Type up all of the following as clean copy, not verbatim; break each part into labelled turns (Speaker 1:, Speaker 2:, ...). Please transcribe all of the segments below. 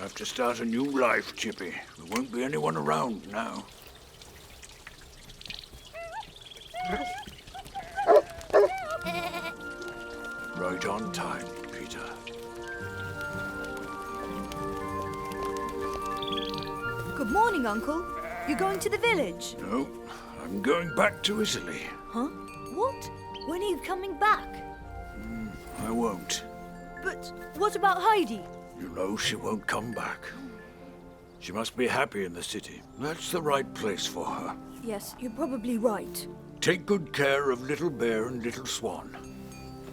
Speaker 1: have to start a new life, Chippy. There won't be anyone around now. Right on time, Peter.
Speaker 2: Good morning, Uncle. You going to the village?
Speaker 1: No, I'm going back to Italy.
Speaker 2: Huh? What? When are you coming back?
Speaker 1: I won't.
Speaker 2: But what about Heidi?
Speaker 1: You know she won't come back. She must be happy in the city. That's the right place for her.
Speaker 2: Yes, you're probably right.
Speaker 1: Take good care of Little Bear and Little Swan.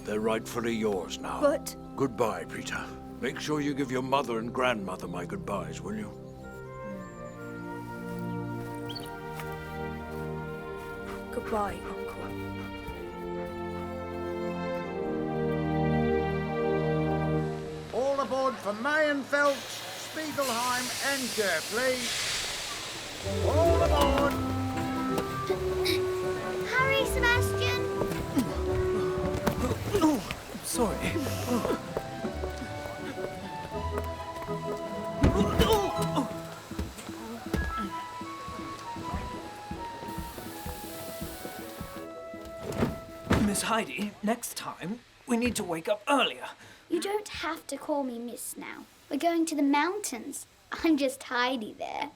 Speaker 1: They're rightfully yours now.
Speaker 2: But...
Speaker 1: Goodbye, Peter. Make sure you give your mother and grandmother my goodbyes, will you?
Speaker 2: Goodbye, Uncle.
Speaker 3: All aboard for Mayenfeld, Spiegelheim and Gür, please. All aboard!
Speaker 4: Hurry, Sebastian!
Speaker 2: Oh, I'm sorry.
Speaker 5: Miss Heidi, next time, we need to wake up earlier.
Speaker 4: You don't have to call me Miss now. We're going to the mountains. I'm just Heidi there.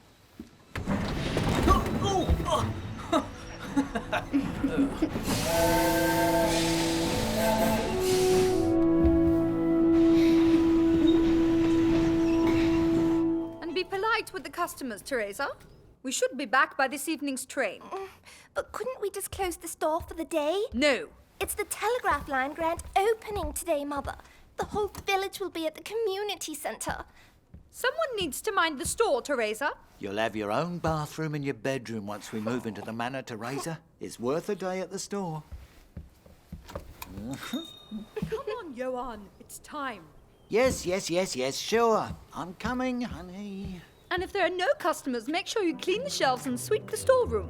Speaker 6: And be polite with the customers, Teresa. We should be back by this evening's train.
Speaker 7: But couldn't we just close the store for the day?
Speaker 6: No.
Speaker 7: It's the telegraph line grand opening today, Mother. The whole village will be at the community centre.
Speaker 6: Someone needs to mind the store, Teresa.
Speaker 8: You'll have your own bathroom in your bedroom once we move into the manor, Teresa. It's worth a day at the store.
Speaker 6: Come on, Johan. It's time.
Speaker 8: Yes, sure. I'm coming, honey.
Speaker 6: And if there are no customers, make sure you clean the shelves and sweep the storeroom.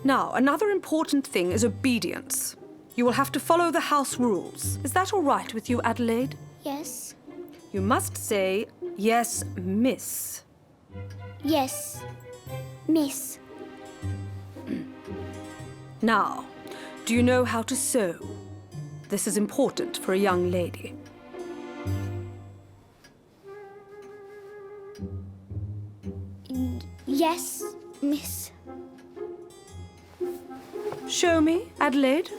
Speaker 9: Now, another important thing is obedience. You will have to follow the house rules. Is that all right with you, Adelaide?
Speaker 4: Yes?
Speaker 9: You must say, yes, miss.
Speaker 4: Yes, Miss.
Speaker 9: Now, do you know how to sew? This is important for a young lady.
Speaker 4: Yes, Miss.
Speaker 9: Show me, Adelaide.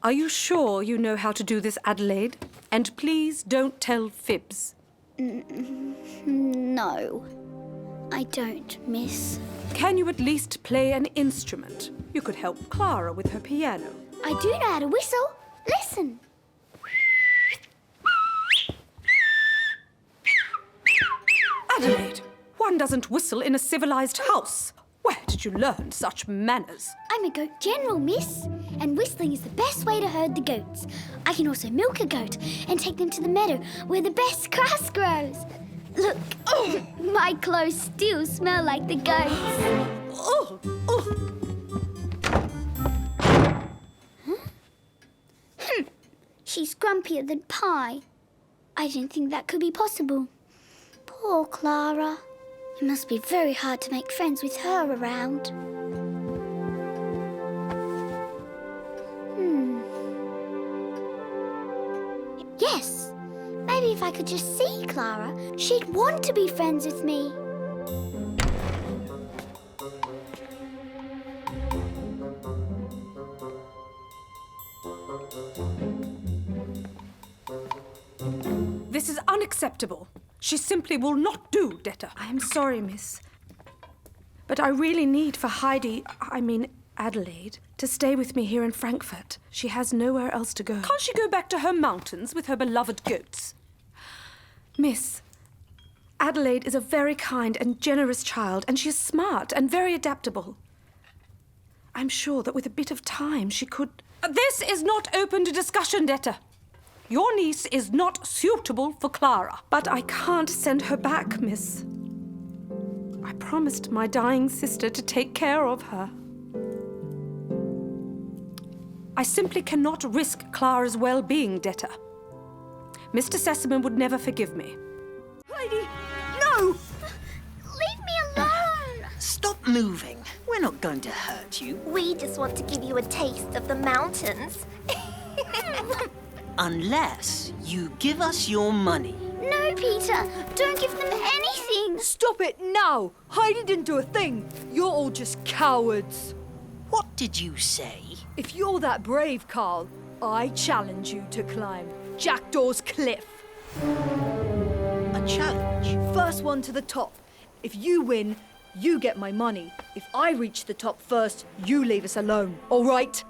Speaker 9: Are you sure you know how to do this, Adelaide? And please don't tell fibs.
Speaker 4: No, I don't, Miss.
Speaker 9: Can you at least play an instrument? You could help Clara with her piano.
Speaker 4: I do know how to whistle. Listen.
Speaker 9: Adelaide, one doesn't whistle in a civilized house. Where did you learn such manners?
Speaker 4: I'm a goat general, Miss. And whistling is the best way to herd the goats. I can also milk a goat and take them to the meadow where the best grass grows. Look, my clothes still smell like the goats. She's grumpier than pie. I didn't think that could be possible. Poor Clara. It must be very hard to make friends with her around. Yes, maybe if I could just see Clara, she'd want to be friends with me.
Speaker 9: This is unacceptable. She simply will not do, Detta. I am sorry, miss. But I really need for Adelaide, to stay with me here in Frankfurt. She has nowhere else to go. Can't she go back to her mountains with her beloved goats? Miss, Adelaide is a very kind and generous child, and she is smart and very adaptable. I'm sure that with a bit of time she could... This is not open to discussion, Detta. Your niece is not suitable for Clara. But I can't send her back, miss. I promised my dying sister to take care of her. I simply cannot risk Clara's well-being, Detta. Mr. Sesamon would never forgive me.
Speaker 2: Heidi, no!
Speaker 4: Leave me alone!
Speaker 10: Stop moving. We're not going to hurt you.
Speaker 7: We just want to give you a taste of the mountains.
Speaker 10: Unless you give us your money.
Speaker 4: No, Peter, don't give them anything.
Speaker 2: Stop it now! Heidi didn't do a thing. You're all just cowards.
Speaker 10: What did you say?
Speaker 2: If you're that brave, Carl, I challenge you to climb Jackdaw's Cliff.
Speaker 10: A challenge?
Speaker 2: First one to the top. If you win, you get my money. If I reach the top first, you leave us alone, all right?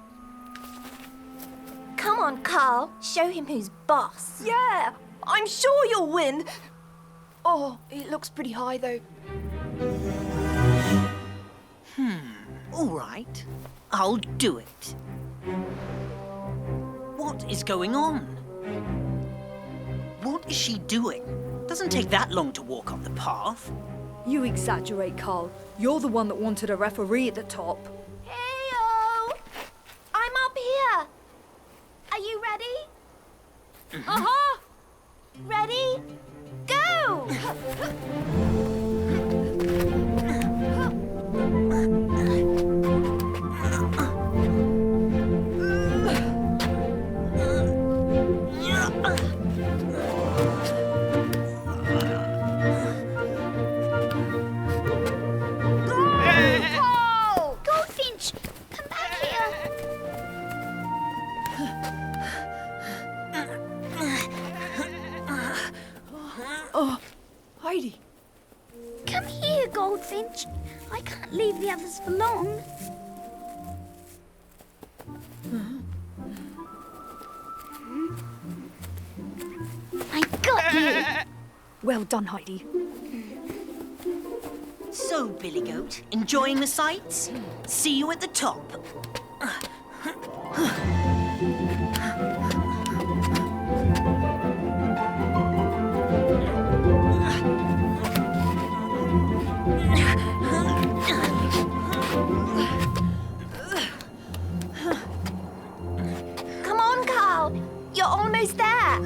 Speaker 7: Come on, Carl. Show him who's boss.
Speaker 11: Yeah, I'm sure you'll win. Oh, it looks pretty high, though.
Speaker 10: All right. I'll do it. What is going on? What is she doing? Doesn't take that long to walk up the path.
Speaker 2: You exaggerate, Carl. You're the one that wanted a referee at the top.
Speaker 7: Hey-o! I'm up here. Are you ready?
Speaker 2: Uh-huh!
Speaker 7: Ready? Go!
Speaker 4: Goldfinch, come back here.
Speaker 2: Oh, Heidi.
Speaker 4: Come here, Goldfinch. I can't leave the others for long. I got you.
Speaker 2: Well done, Heidi.
Speaker 10: So, Billy Goat, enjoying the sights? See you at the top.
Speaker 7: Come on, Carl. You're almost there.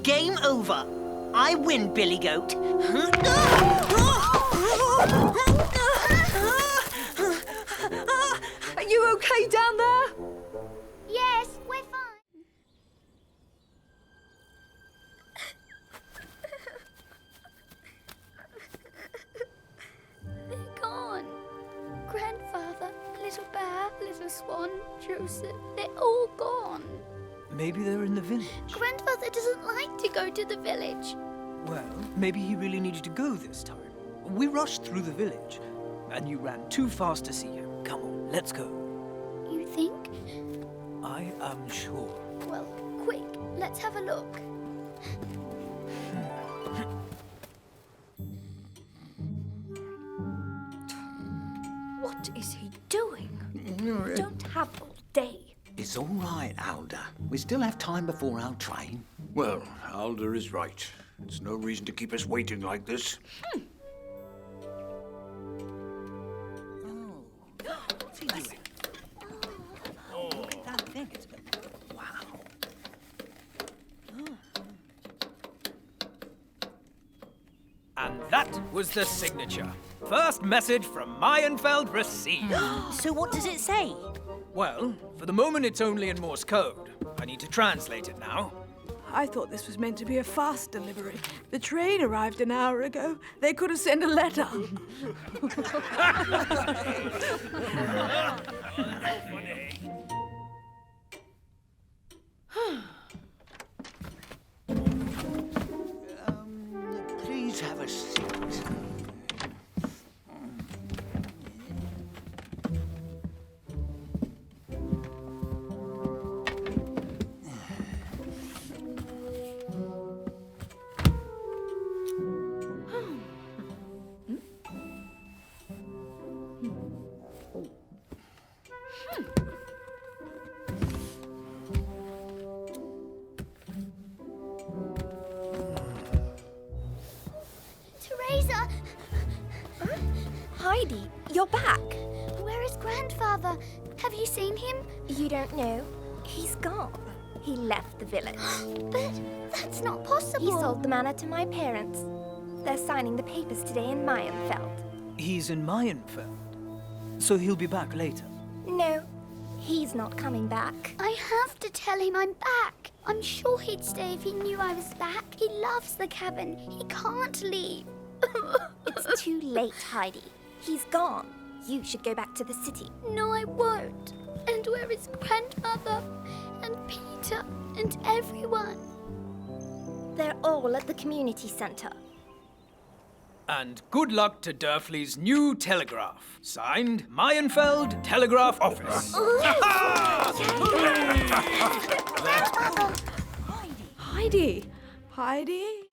Speaker 10: Game over. I win, Billy Goat.
Speaker 2: Are you okay down there?
Speaker 4: Yes, we're fine. They're gone. Grandfather, little bear, little swan, Joseph, they're all gone.
Speaker 5: Maybe they're in the village.
Speaker 4: Grandfather doesn't like to go to the village.
Speaker 5: Well, maybe he really needed to go this time. We rushed through the village, and you ran too fast to see him. Come on, let's go.
Speaker 4: You think?
Speaker 5: I am sure.
Speaker 4: Well, quick, let's have a look.
Speaker 2: What is he doing? Don't have all day.
Speaker 8: It's all right, Alda. We still have time before our train.
Speaker 1: Well, Alda is right. There's no reason to keep us waiting like this.
Speaker 10: What's he doing? Oh, that thing is... Wow.
Speaker 5: And that was the signature. First message from Meienfeld received.
Speaker 10: So what does it say?
Speaker 5: Well, for the moment it's only in Morse code. I need to translate it now.
Speaker 9: I thought this was meant to be a fast delivery. The train arrived an hour ago. They could have sent a letter.
Speaker 8: Please have a seat.
Speaker 11: Heidi, you're back.
Speaker 4: Where is Grandfather? Have you seen him?
Speaker 7: You don't know? He's gone. He left the village.
Speaker 4: But that's not possible.
Speaker 7: He sold the manor to my parents. They're signing the papers today in Meienfeld.
Speaker 5: He's in Meienfeld, so he'll be back later.
Speaker 7: No, he's not coming back.
Speaker 4: I have to tell him I'm back. I'm sure he'd stay if he knew I was back. He loves the cabin. He can't leave.
Speaker 7: It's too late, Heidi. He's gone. You should go back to the city.
Speaker 4: No, I won't. And where is Grandmother? And Peter? And everyone?
Speaker 7: They're all at the community centre.
Speaker 5: And good luck to Durflee's new telegraph. Signed, Meienfeld Telegraph Office.
Speaker 9: Heidi! Heidi?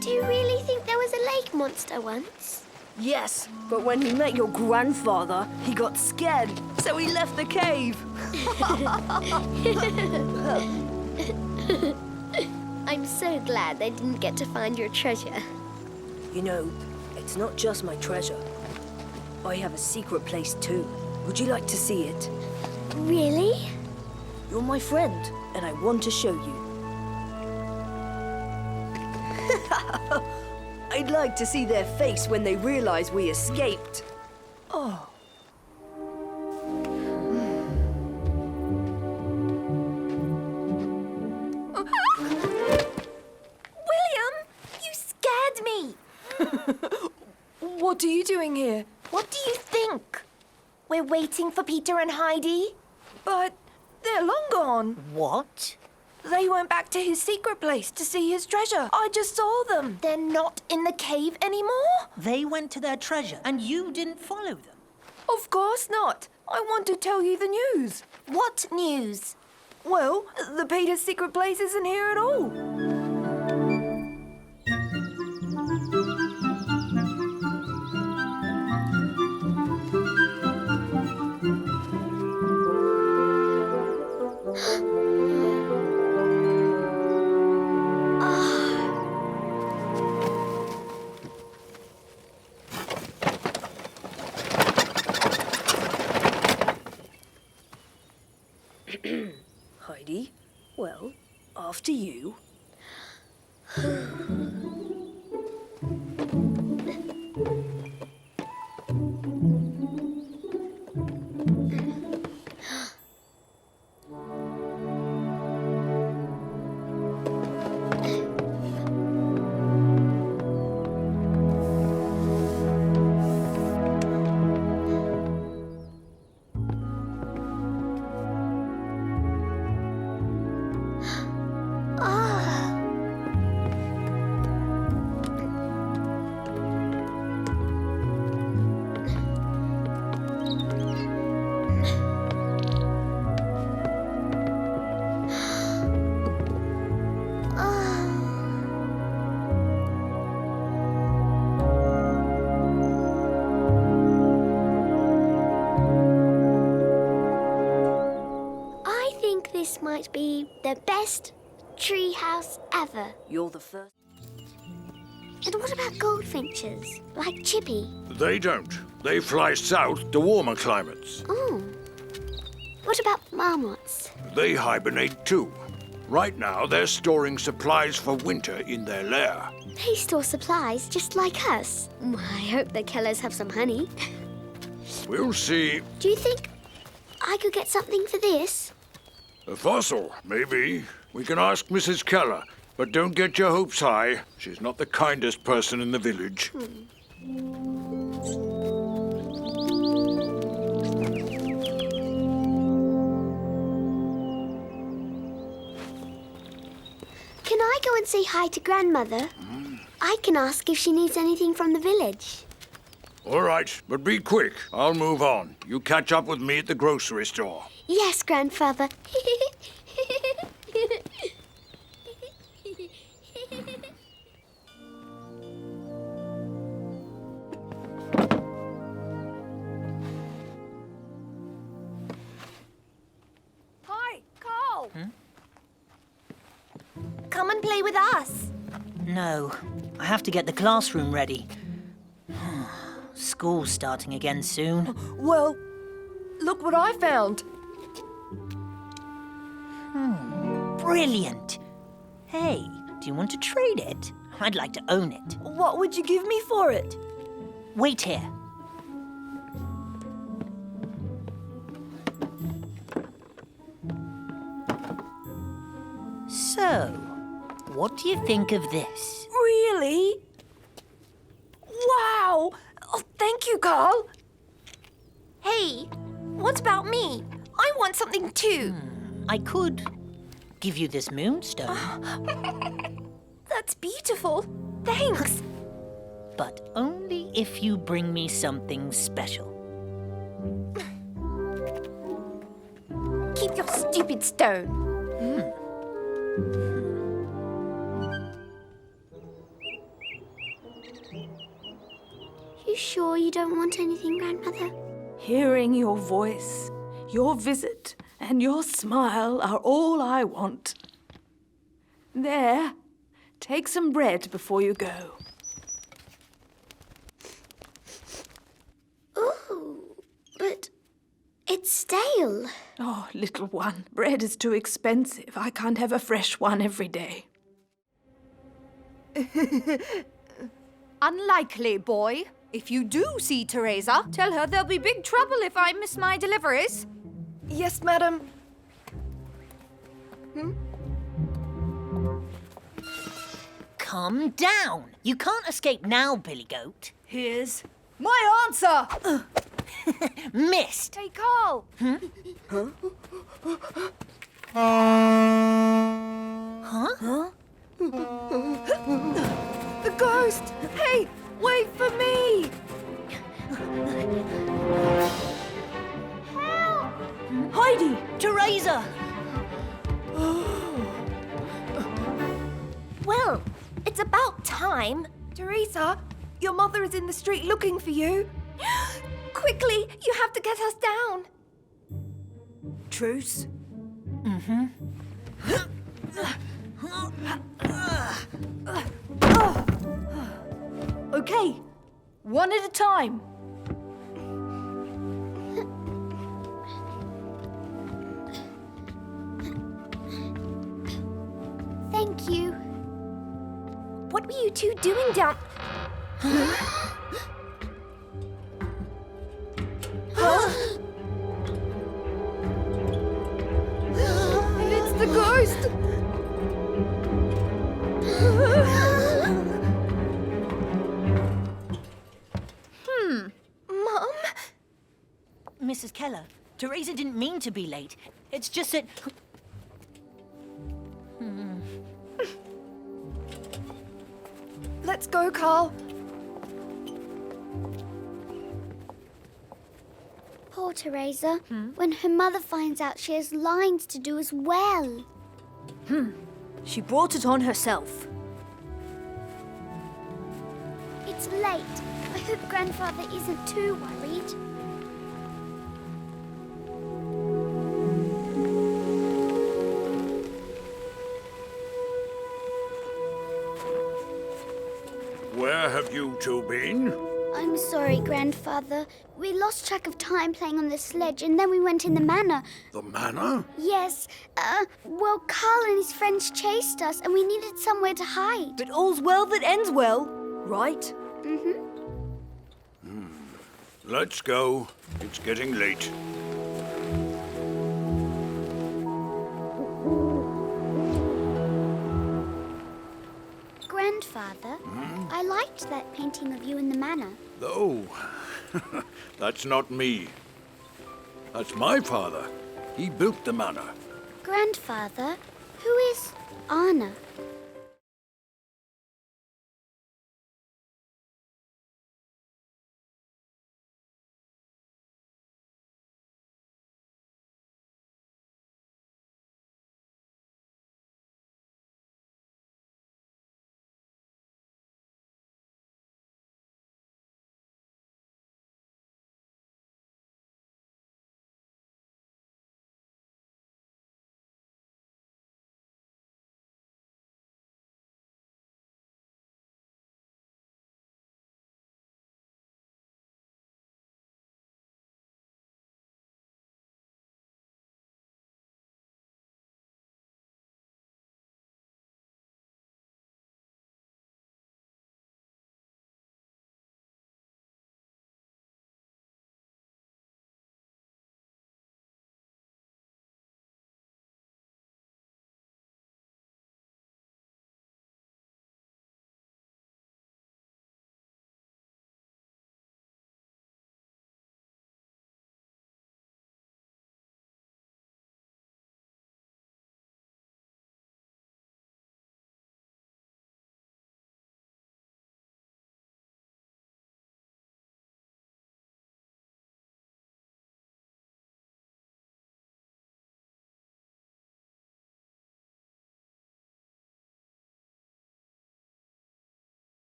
Speaker 4: Do you really think there was a lake monster once?
Speaker 11: Yes, but when he met your grandfather, he got scared, so he left the cave.
Speaker 4: I'm so glad they didn't get to find your treasure.
Speaker 11: You know, it's not just my treasure. I have a secret place too. Would you like to see it?
Speaker 4: Really?
Speaker 11: You're my friend, and I want to show you. I'd like to see their face when they realize we escaped. Oh.
Speaker 7: William, you scared me.
Speaker 11: What are you doing here?
Speaker 7: What do you think? We're waiting for Peter and Heidi.
Speaker 11: But they're long gone.
Speaker 10: What?
Speaker 11: They went back to his secret place to see his treasure. I just saw them.
Speaker 7: They're not in the cave anymore?
Speaker 10: They went to their treasure and you didn't follow them.
Speaker 11: Of course not. I want to tell you the news.
Speaker 7: What news?
Speaker 11: Well, the Peter's secret place isn't here at all. Heidi, well, after you.
Speaker 4: This might be the best tree house ever.
Speaker 11: You're the first.
Speaker 4: And what about goldfinches, like Chippy?
Speaker 1: They don't. They fly south to warmer climates.
Speaker 4: Oh. What about marmots?
Speaker 1: They hibernate too. Right now, they're storing supplies for winter in their lair.
Speaker 4: They store supplies just like us. I hope the killers have some honey.
Speaker 1: We'll see.
Speaker 4: Do you think I could get something for this?
Speaker 1: A fossil, maybe. We can ask Mrs. Keller, but don't get your hopes high. She's not the kindest person in the village.
Speaker 4: Can I go and say hi to Grandmother? I can ask if she needs anything from the village.
Speaker 1: All right, but be quick. I'll move on. You catch up with me at the grocery store.
Speaker 4: Yes, Grandfather.
Speaker 7: Hi, Carl. Come and play with us.
Speaker 10: No, I have to get the classroom ready.
Speaker 12: school's starting again soon.
Speaker 11: Well, look what I found.
Speaker 12: Brilliant. Hey, do you want to trade it? I'd like to own it.
Speaker 11: What would you give me for it?
Speaker 12: Wait here. So, what do you think of this?
Speaker 11: Really? Wow! Oh, thank you, Carl.
Speaker 7: Hey, what about me? I want something too.
Speaker 12: I could give you this moonstone,
Speaker 7: That's beautiful. Thanks.
Speaker 12: but only if you bring me something special.
Speaker 7: Keep your stupid stone.
Speaker 4: You sure you don't want anything, Grandmother?
Speaker 9: Hearing your voice, your visit, and your smile are all I want. There, take some bread before you go.
Speaker 4: Ooh, but it's stale.
Speaker 9: Oh, little one, bread is too expensive. I can't have a fresh one every day.
Speaker 6: Unlikely, boy. If you do see Teresa, tell her there'll be big trouble if I miss my deliveries.
Speaker 11: Yes, madam.
Speaker 12: Calm down. You can't escape now, Billy Goat.
Speaker 6: Here's my answer!
Speaker 12: Missed.
Speaker 6: Hey, Carl!
Speaker 11: The ghost! Hey, wait for me!
Speaker 4: Help!
Speaker 11: Heidi!
Speaker 12: Teresa!
Speaker 7: Well, it's about time.
Speaker 11: Teresa, your mother is in the street looking for you.
Speaker 7: Quickly, you have to get us down.
Speaker 11: Truce.
Speaker 2: Okay, one at a time.
Speaker 4: Thank you.
Speaker 7: What were you two doing down?
Speaker 11: It's the ghost!
Speaker 7: Mum?
Speaker 12: Mrs. Keller, Teresa didn't mean to be late. It's just that...
Speaker 11: Let's go, Carl.
Speaker 4: Poor Teresa. When her mother finds out, she has lines to do as well.
Speaker 2: She brought it on herself.
Speaker 4: It's late. I hope Grandfather isn't too worried.
Speaker 1: Where have you two been?
Speaker 4: I'm sorry, Grandfather. We lost track of time playing on the sledge, and then we went in the manor.
Speaker 1: The manor?
Speaker 4: Yes, well, Carl and his friends chased us, and we needed somewhere to hide.
Speaker 2: But all's well that ends well, right?
Speaker 1: Let's go. It's getting late.
Speaker 4: Grandfather, I liked that painting of you in the manor.
Speaker 1: Oh, that's not me. That's my father. He built the manor.
Speaker 4: Grandfather, who is Anna?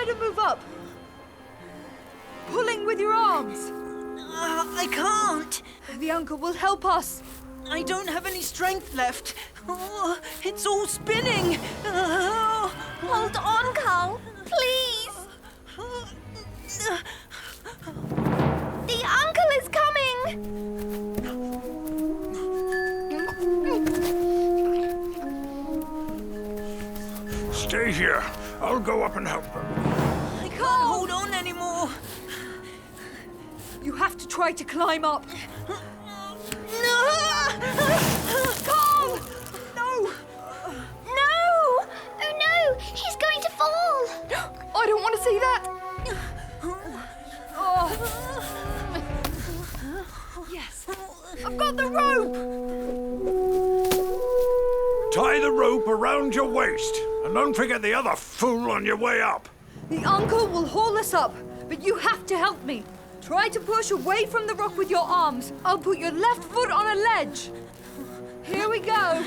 Speaker 2: Try to move up. Pulling with your arms.
Speaker 12: I can't.
Speaker 2: The uncle will help us.
Speaker 12: I don't have any strength left. Oh, it's all spinning. Oh.
Speaker 7: Hold on, Carl. Please. The uncle is coming.
Speaker 1: Stay here. I'll go up and help her.
Speaker 12: I can't hold on anymore.
Speaker 2: You have to try to climb up.
Speaker 12: No!
Speaker 2: Carl! No!
Speaker 4: No! Oh no! He's going to fall!
Speaker 2: I don't want to see that. Oh. Yes. I've got the rope!
Speaker 1: Tie the rope around your waist. And don't forget the other fool on your way up.
Speaker 2: The uncle will haul us up, but you have to help me. Try to push away from the rock with your arms. I'll put your left foot on a ledge. Here we go.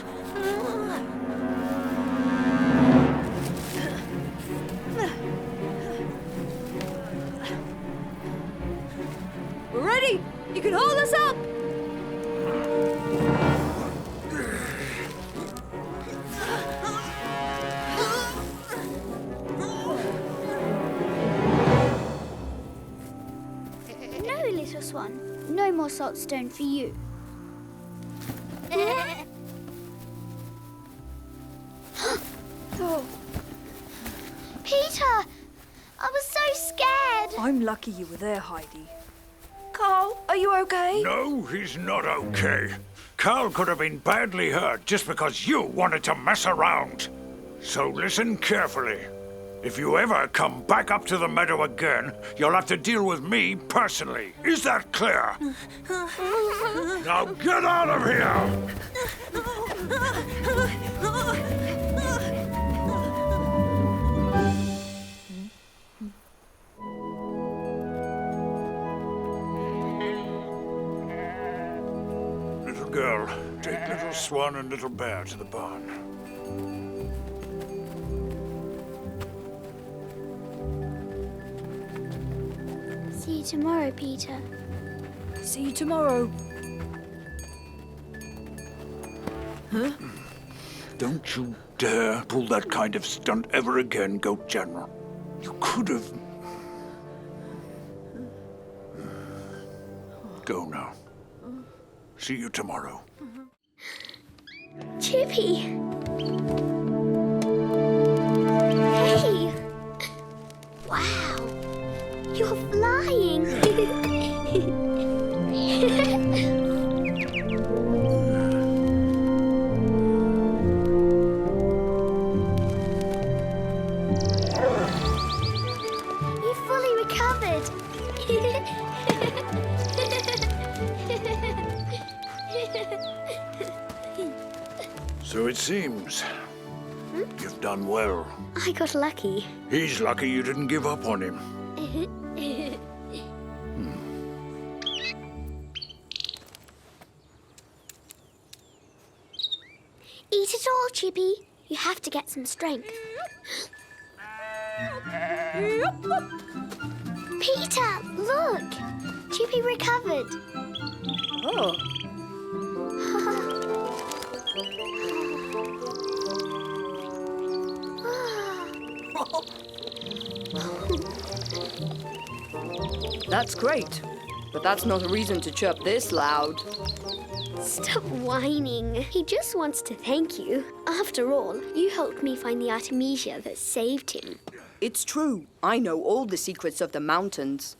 Speaker 2: We're ready. You can hold us up.
Speaker 4: No, little swan. No more salt stone for you.
Speaker 2: Oh.
Speaker 4: Peter! I was so scared.
Speaker 2: I'm lucky you were there, Heidi.
Speaker 7: Carl, are you okay?
Speaker 1: No, he's not okay. Carl could have been badly hurt just because you wanted to mess around. So listen carefully. If you ever come back up to the meadow again, you'll have to deal with me personally. Is that clear? Now get out of here! Little girl, take little Swan and little Bear to the barn.
Speaker 4: See you tomorrow, Peter.
Speaker 2: See you tomorrow. Huh?
Speaker 1: Don't you dare pull that kind of stunt ever again, Goat General. You could have... Go now. See you tomorrow.
Speaker 4: Chippy! Hey! Wow! You're flying! You fully recovered!
Speaker 1: So it seems. You've done well.
Speaker 4: I got lucky.
Speaker 1: He's lucky you didn't give up on him.
Speaker 4: Eat it all, Chippy. You have to get some strength. Peter, look! Chippy recovered.
Speaker 2: Oh.
Speaker 13: That's great, but that's not a reason to chirp this loud.
Speaker 4: Stop whining. He just wants to thank you. After all, you helped me find the Artemisia that saved him.
Speaker 13: It's true. I know all the secrets of the mountains.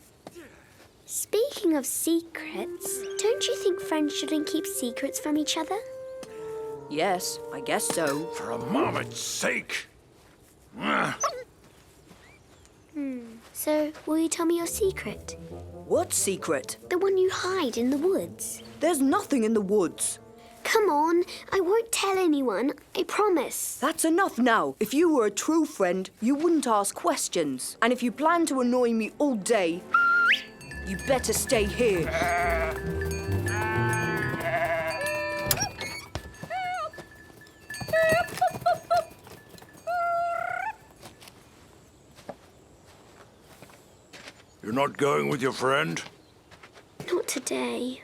Speaker 4: Speaking of secrets, don't you think friends shouldn't keep secrets from each other?
Speaker 13: Yes, I guess so.
Speaker 1: For a moment's sake.
Speaker 4: So, will you tell me your secret?
Speaker 13: What secret?
Speaker 4: The one you hide in the woods.
Speaker 13: There's nothing in the woods.
Speaker 4: Come on, I won't tell anyone, I promise.
Speaker 13: That's enough now. If you were a true friend, you wouldn't ask questions. And if you plan to annoy me all day, you better stay here.
Speaker 1: You're not going with your friend?
Speaker 4: Not today.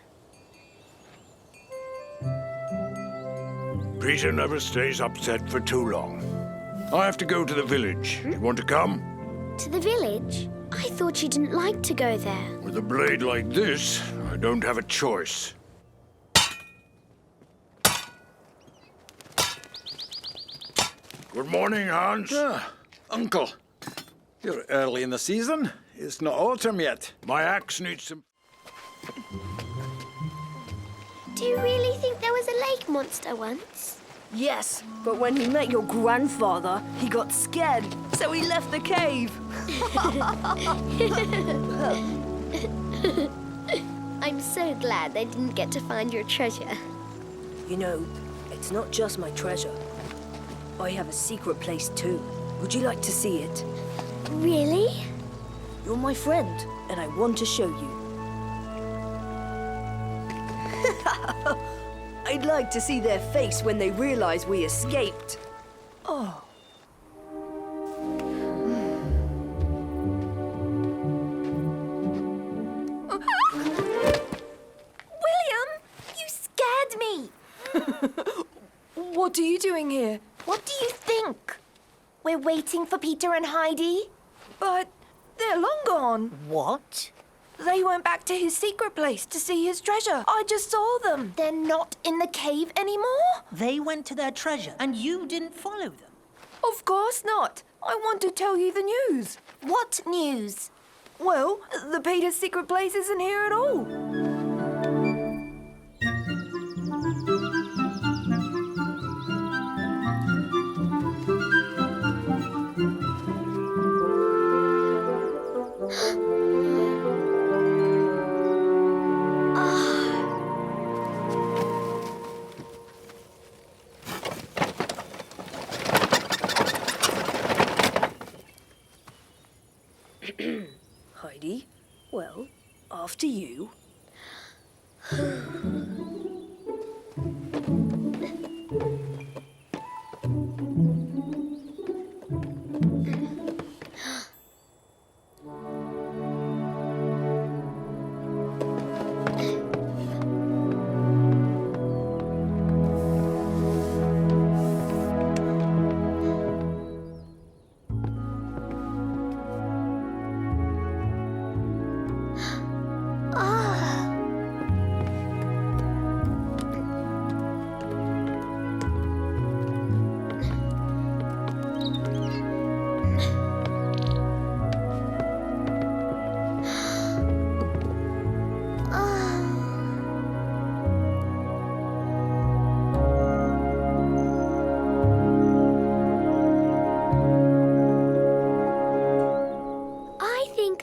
Speaker 1: Peter never stays upset for too long. I have to go to the village. You want to come?
Speaker 4: To the village? I thought you didn't like to go there.
Speaker 1: With a blade like this, I don't have a choice. Good morning, Hans.
Speaker 14: Uncle, you're early in the season. It's not autumn yet.
Speaker 1: My axe needs some...
Speaker 4: Do you really think there was a lake monster once?
Speaker 13: Yes, but when he met your grandfather, he got scared, so he left the cave.
Speaker 4: I'm so glad I didn't get to find your treasure.
Speaker 11: You know, it's not just my treasure. I have a secret place too. Would you like to see it?
Speaker 4: Really?
Speaker 11: You're my friend, and I want to show you.
Speaker 13: I'd like to see their face when they realize we escaped. Oh.
Speaker 7: William, you scared me.
Speaker 13: What are you doing here?
Speaker 7: What do you think? We're waiting for Peter and Heidi.
Speaker 13: But they're long gone.
Speaker 12: What?
Speaker 7: They went back to his secret place to see his treasure. I just saw them. They're not in the cave anymore.
Speaker 10: They went to their treasure, and you didn't follow them.
Speaker 13: Of course not. I want to tell you the news.
Speaker 7: What news?
Speaker 13: Well, the Peter's secret place isn't here at all.
Speaker 11: Heidi, well, after you.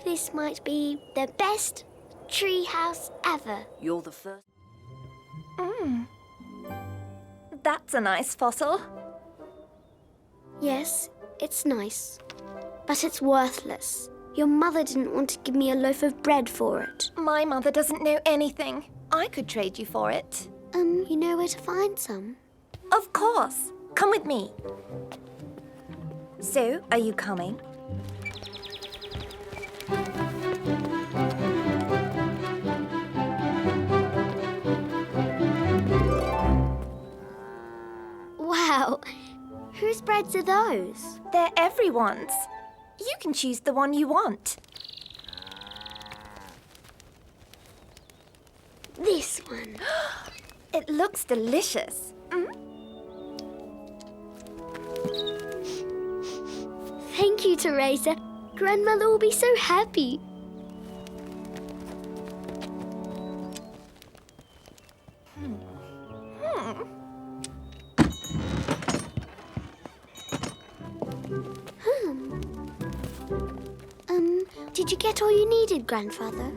Speaker 4: This might be the best tree house ever.
Speaker 11: You're the first.
Speaker 7: That's a nice fossil.
Speaker 4: Yes, it's nice. But it's worthless. Your mother didn't want to give me a loaf of bread for it.
Speaker 7: My mother doesn't know anything. I could trade you for it.
Speaker 4: You know where to find some?
Speaker 7: Of course. Come with me. So, are you coming?
Speaker 4: Wow, whose breads are those?
Speaker 7: They're everyone's. You can choose the one you want.
Speaker 4: This one.
Speaker 7: It looks delicious.
Speaker 4: Thank you, Teresa. Grandmother will be so happy. Did you get all you needed, Grandfather?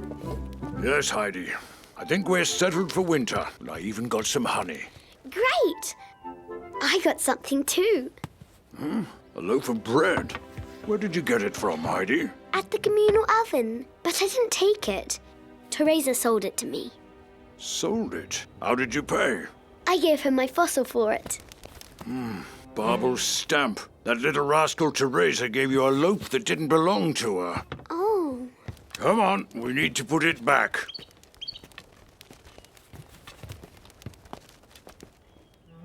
Speaker 1: Yes, Heidi. I think we're settled for winter, and I even got some honey.
Speaker 4: Great! I got something too.
Speaker 1: A loaf of bread. Where did you get it from, Heidi?
Speaker 4: At the communal oven, but I didn't take it. Teresa sold it to me.
Speaker 1: Sold it? How did you pay?
Speaker 4: I gave her my fossil for it.
Speaker 1: Barbel's stamp. That little rascal Teresa gave you a loaf that didn't belong to her.
Speaker 4: Oh.
Speaker 1: Come on, we need to put it back.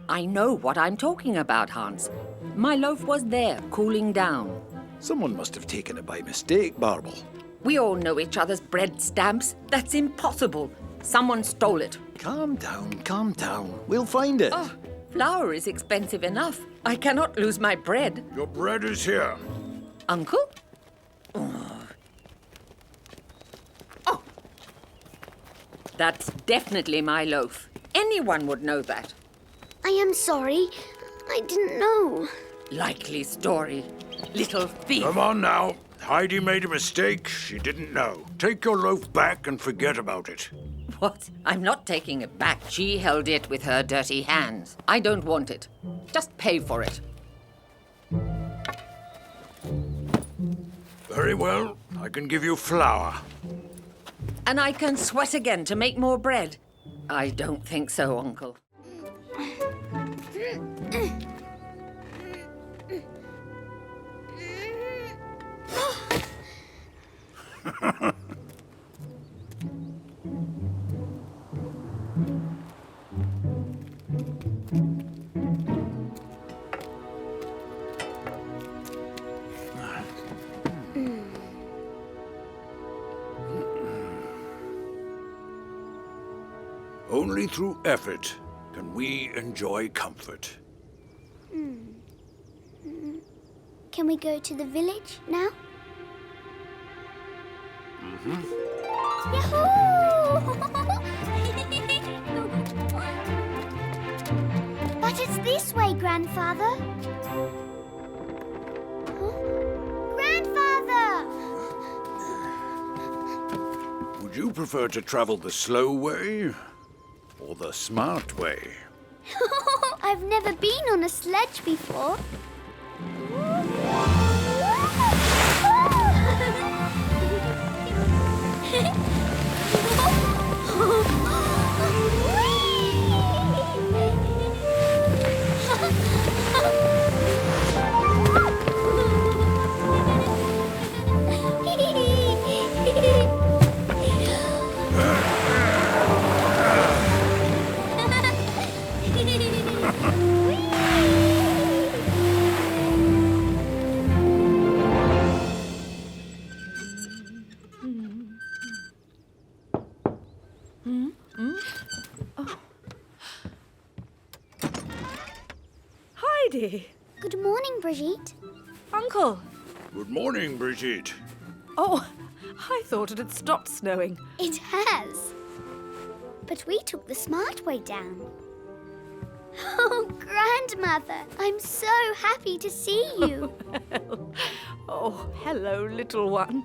Speaker 15: I know what I'm talking about, Hans. My loaf was there, cooling down.
Speaker 14: Someone must have taken it by mistake, Barbel.
Speaker 15: We all know each other's bread stamps. That's impossible. Someone stole it.
Speaker 14: Calm down. We'll find it.
Speaker 15: Oh, flour is expensive enough. I cannot lose my bread.
Speaker 1: Your bread is here.
Speaker 15: Uncle? Oh. That's definitely my loaf. Anyone would know that.
Speaker 4: I am sorry. I didn't know.
Speaker 15: Likely story. Little thief.
Speaker 1: Come on now. Heidi made a mistake. She didn't know. Take your loaf back and forget about it.
Speaker 15: What? I'm not taking it back. She held it with her dirty hands. I don't want it. Just pay for it.
Speaker 1: Very well. I can give you flour.
Speaker 15: And I can sweat again to make more bread. I don't think so, Uncle.
Speaker 1: Only through effort can we enjoy comfort.
Speaker 4: Can we go to the village now? Yahoo! But it's this way, Grandfather. Grandfather!
Speaker 1: Would you prefer to travel the slow way or the smart way?
Speaker 4: I've never been on a sledge before.
Speaker 9: Heidi!
Speaker 4: Good morning, Brigitte.
Speaker 9: Uncle!
Speaker 1: Good morning, Brigitte.
Speaker 9: Oh, I thought it had stopped snowing.
Speaker 4: It has. But we took the smart way down. Oh, Grandmother, I'm so happy to see you.
Speaker 9: Oh, hello, little one.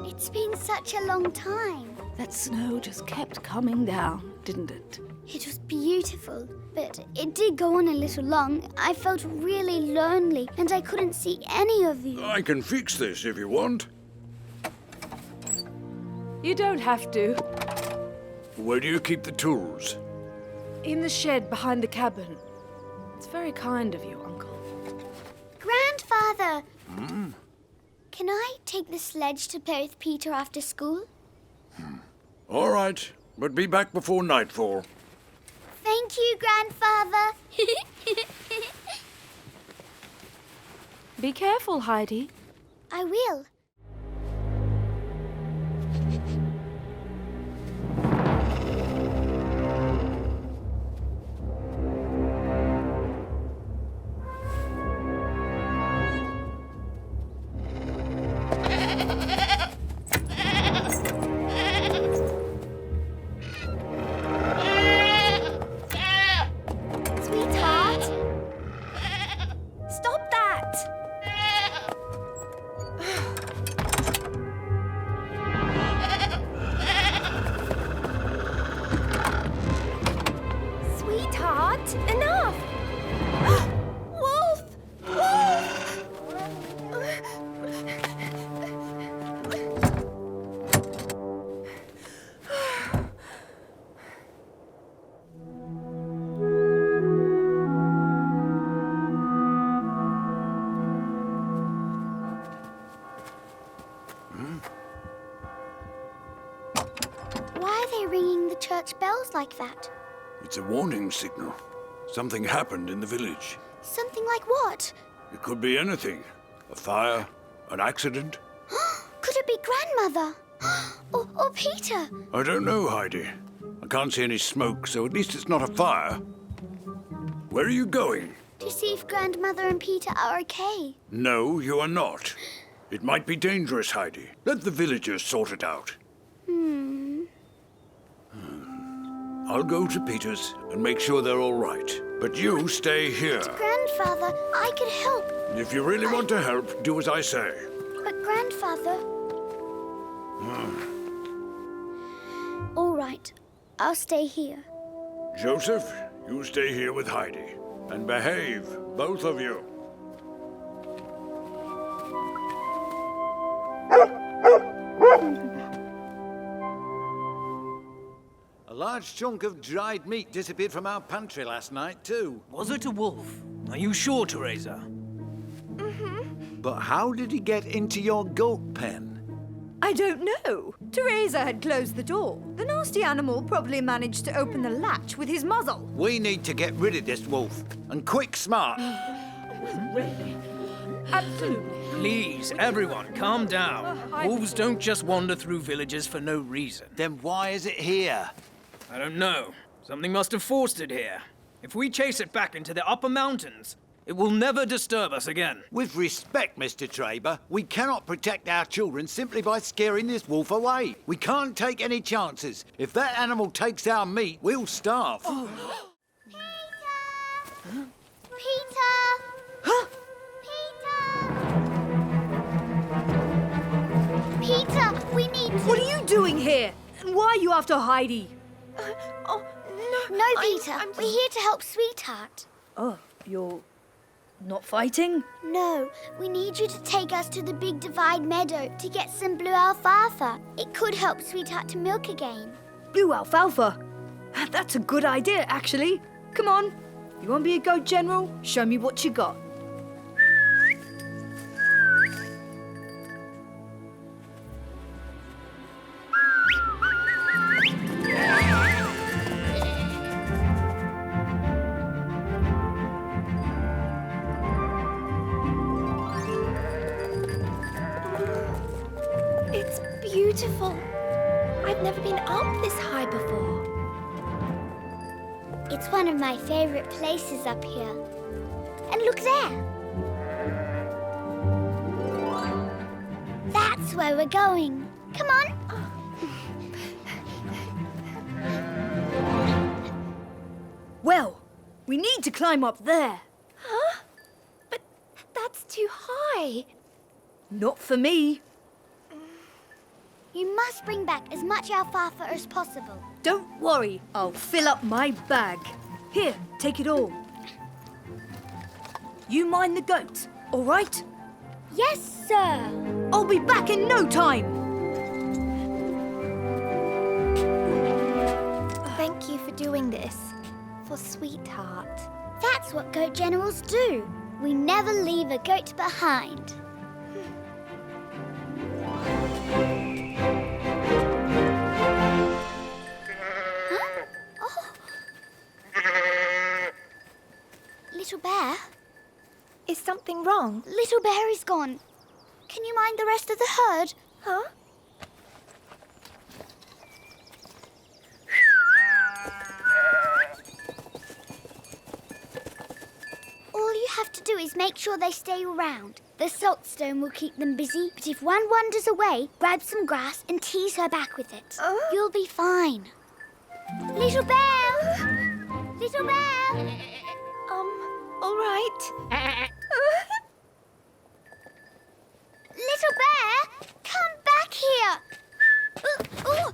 Speaker 4: It's been such a long time.
Speaker 9: That snow just kept coming down, didn't it?
Speaker 4: It was beautiful, but it did go on a little long. I felt really lonely, and I couldn't see any of you.
Speaker 1: I can fix this if you want.
Speaker 9: You don't have to.
Speaker 1: Where do you keep the tools?
Speaker 9: In the shed behind the cabin. It's very kind of you, Uncle.
Speaker 4: Grandfather! Can I take the sledge to play with Peter after school?
Speaker 1: All right, but be back before nightfall.
Speaker 4: Thank you, Grandfather.
Speaker 9: Be careful, Heidi.
Speaker 4: I will. are they ringing the church bells like that?
Speaker 1: It's a warning signal. Something happened in the village.
Speaker 4: Something like what?
Speaker 1: It could be anything. A fire, an accident.
Speaker 4: Could it be Grandmother? or Peter?
Speaker 1: I don't know, Heidi. I can't see any smoke, so at least it's not a fire. Where are you going?
Speaker 4: To see if Grandmother and Peter are okay.
Speaker 1: No, you are not. It might be dangerous, Heidi. Let the villagers sort it out. I'll go to Peter's and make sure they're all right. But you stay here.
Speaker 4: Grandfather, I could help.
Speaker 1: If you really want to help, do as I say.
Speaker 4: But Grandfather... All right, I'll stay here.
Speaker 1: Joseph, you stay here with Heidi. And behave, both of you.
Speaker 8: A large chunk of dried meat disappeared from our pantry last night, too.
Speaker 5: Was it a wolf? Are you sure, Teresa?
Speaker 8: But how did he get into your goat pen?
Speaker 2: I don't know. Teresa had closed the door. The nasty animal probably managed to open the latch with his muzzle.
Speaker 8: We need to get rid of this wolf. And quick smart.
Speaker 5: Really? Absolutely. Please, everyone, calm down. Wolves don't just wander through villages for no reason.
Speaker 8: Then why is it here?
Speaker 5: I don't know. Something must have forced it here. If we chase it back into the upper mountains, it will never disturb us again.
Speaker 8: With respect, Mr. Traber, we cannot protect our children simply by scaring this wolf away. We can't take any chances. If that animal takes our meat, we'll starve.
Speaker 4: Peter!
Speaker 2: Huh?
Speaker 4: Peter, we need to...
Speaker 2: What are you doing here? And why are you after Heidi?
Speaker 4: No, Peter. We're here to help Sweetheart.
Speaker 6: Oh, you're not fighting?
Speaker 4: No, we need you to take us to the Big Divide Meadow to get some blue alfalfa. It could help Sweetheart to milk again.
Speaker 2: Blue alfalfa? That's a good idea, actually. Come on. You want to be a goat general? Show me what you got.
Speaker 7: It's beautiful. I've never been up this high before.
Speaker 4: It's one of my favorite places up here. And look there. That's where we're going. Come on.
Speaker 2: Well, we need to climb up there.
Speaker 7: Huh? But that's too high.
Speaker 2: Not for me.
Speaker 4: You must bring back as much alfalfa as possible.
Speaker 2: Don't worry, I'll fill up my bag. Here, take it all. You mind the goats, all right?
Speaker 4: Yes, sir.
Speaker 2: I'll be back in no time.
Speaker 7: Thank you for doing this. For Sweetheart.
Speaker 4: That's what goat generals do. We never leave a goat behind. Little Bear?
Speaker 7: Is something wrong?
Speaker 4: Little Bear is gone. Can you mind the rest of the herd?
Speaker 7: Huh?
Speaker 4: All you have to do is make sure they stay around. The saltstone will keep them busy, but if one wanders away, grab some grass and tease her back with it. You'll be fine. Little Bear! Little Bear!
Speaker 7: All right.
Speaker 4: Little Bear, come back here! Ooh.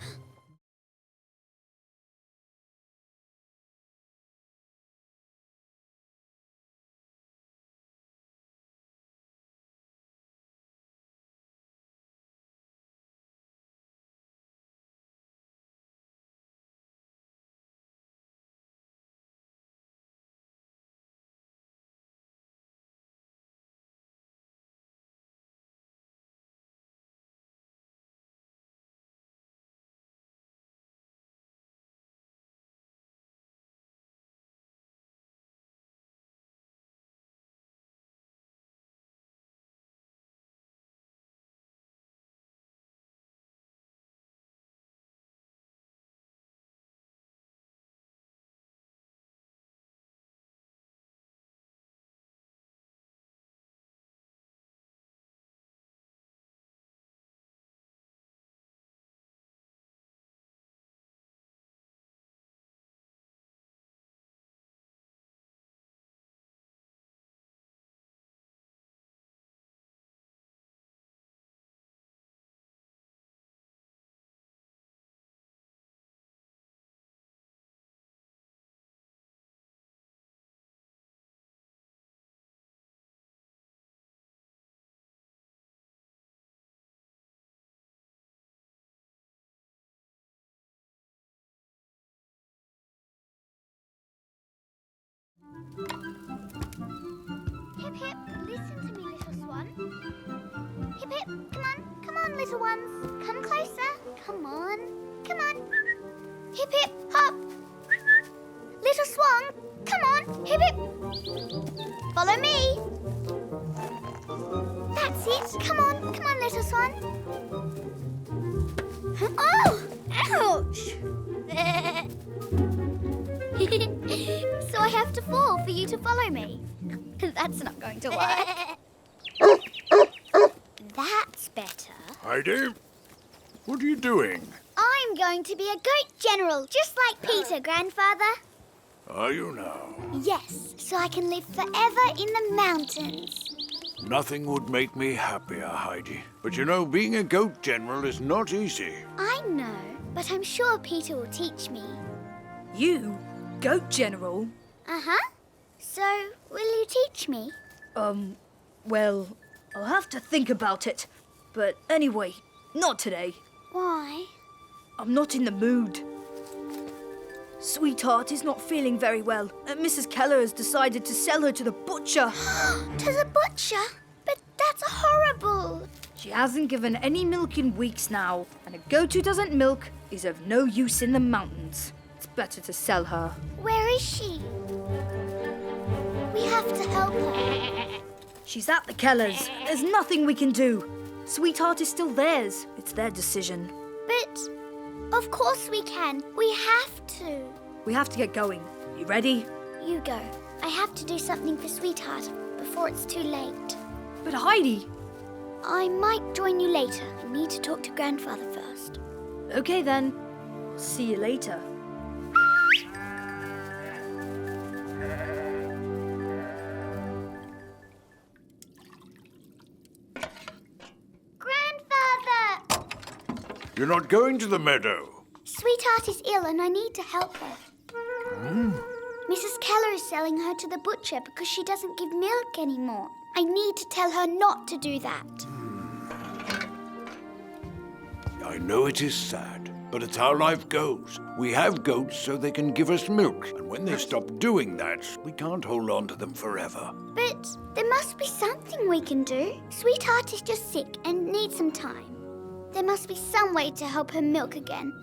Speaker 4: hip, listen to me, little swan. Hip, hip, come on, little ones. Come closer. Come on. Hip, hip, hop. Little swan, come on, hip, hip. Follow me. That's it. Come on, little swan. Oh, ouch. So I have to fall for you to follow me. That's not going to work. That's better.
Speaker 1: Heidi, what are you doing?
Speaker 4: I'm going to be a goat general, just like Peter, Grandfather.
Speaker 1: Are you now?
Speaker 4: Yes, so I can live forever in the mountains.
Speaker 1: Nothing would make me happier, Heidi. But you know, being a goat general is not easy.
Speaker 4: I know, but I'm sure Peter will teach me.
Speaker 13: You? Goat General?
Speaker 4: Uh-huh. So, will you teach me?
Speaker 13: Well, I'll have to think about it. But anyway, not today.
Speaker 4: Why?
Speaker 13: I'm not in the mood. Sweetheart is not feeling very well, and Mrs. Keller has decided to sell her to the butcher.
Speaker 4: To the butcher? But that's horrible.
Speaker 13: She hasn't given any milk in weeks now, and a goat who doesn't milk is of no use in the mountains. It's better to sell her.
Speaker 4: Where is she? We have to help her.
Speaker 13: She's at the Kellers. There's nothing we can do. Sweetheart is still theirs. It's their decision.
Speaker 4: But of course we can. We have to.
Speaker 13: We have to get going. You ready?
Speaker 4: You go. I have to do something for Sweetheart before it's too late.
Speaker 13: But Heidi...
Speaker 4: I might join you later. I need to talk to Grandfather first.
Speaker 13: Okay then. See you later.
Speaker 4: Grandfather!
Speaker 1: You're not going to the meadow.
Speaker 4: Sweetheart is ill and I need to help her. Mrs. Keller is selling her to the butcher because she doesn't give milk anymore. I need to tell her not to do that.
Speaker 1: I know it is sad, but it's how life goes. We have goats so they can give us milk, and when they stop doing that, we can't hold on to them forever.
Speaker 4: But there must be something we can do. Sweetheart is just sick and needs some time. There must be some way to help her milk again.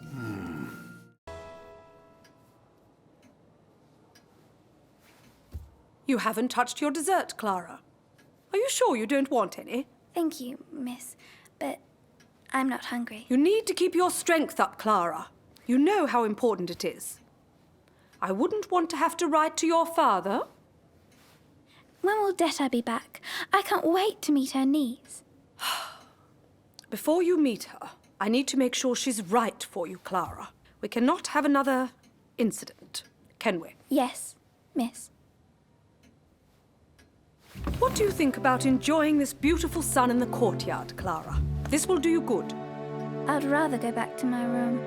Speaker 9: You haven't touched your dessert, Clara. Are you sure you don't want any?
Speaker 16: Thank you, miss, but I'm not hungry.
Speaker 9: You need to keep your strength up, Clara. You know how important it is. I wouldn't want to have to write to your father.
Speaker 16: When will Detta be back? I can't wait to meet her niece.
Speaker 9: Before you meet her, I need to make sure she's right for you, Clara. We cannot have another incident, can we?
Speaker 16: Yes, miss.
Speaker 9: What do you think about enjoying this beautiful sun in the courtyard, Clara? This will do you good.
Speaker 16: I'd rather go back to my room.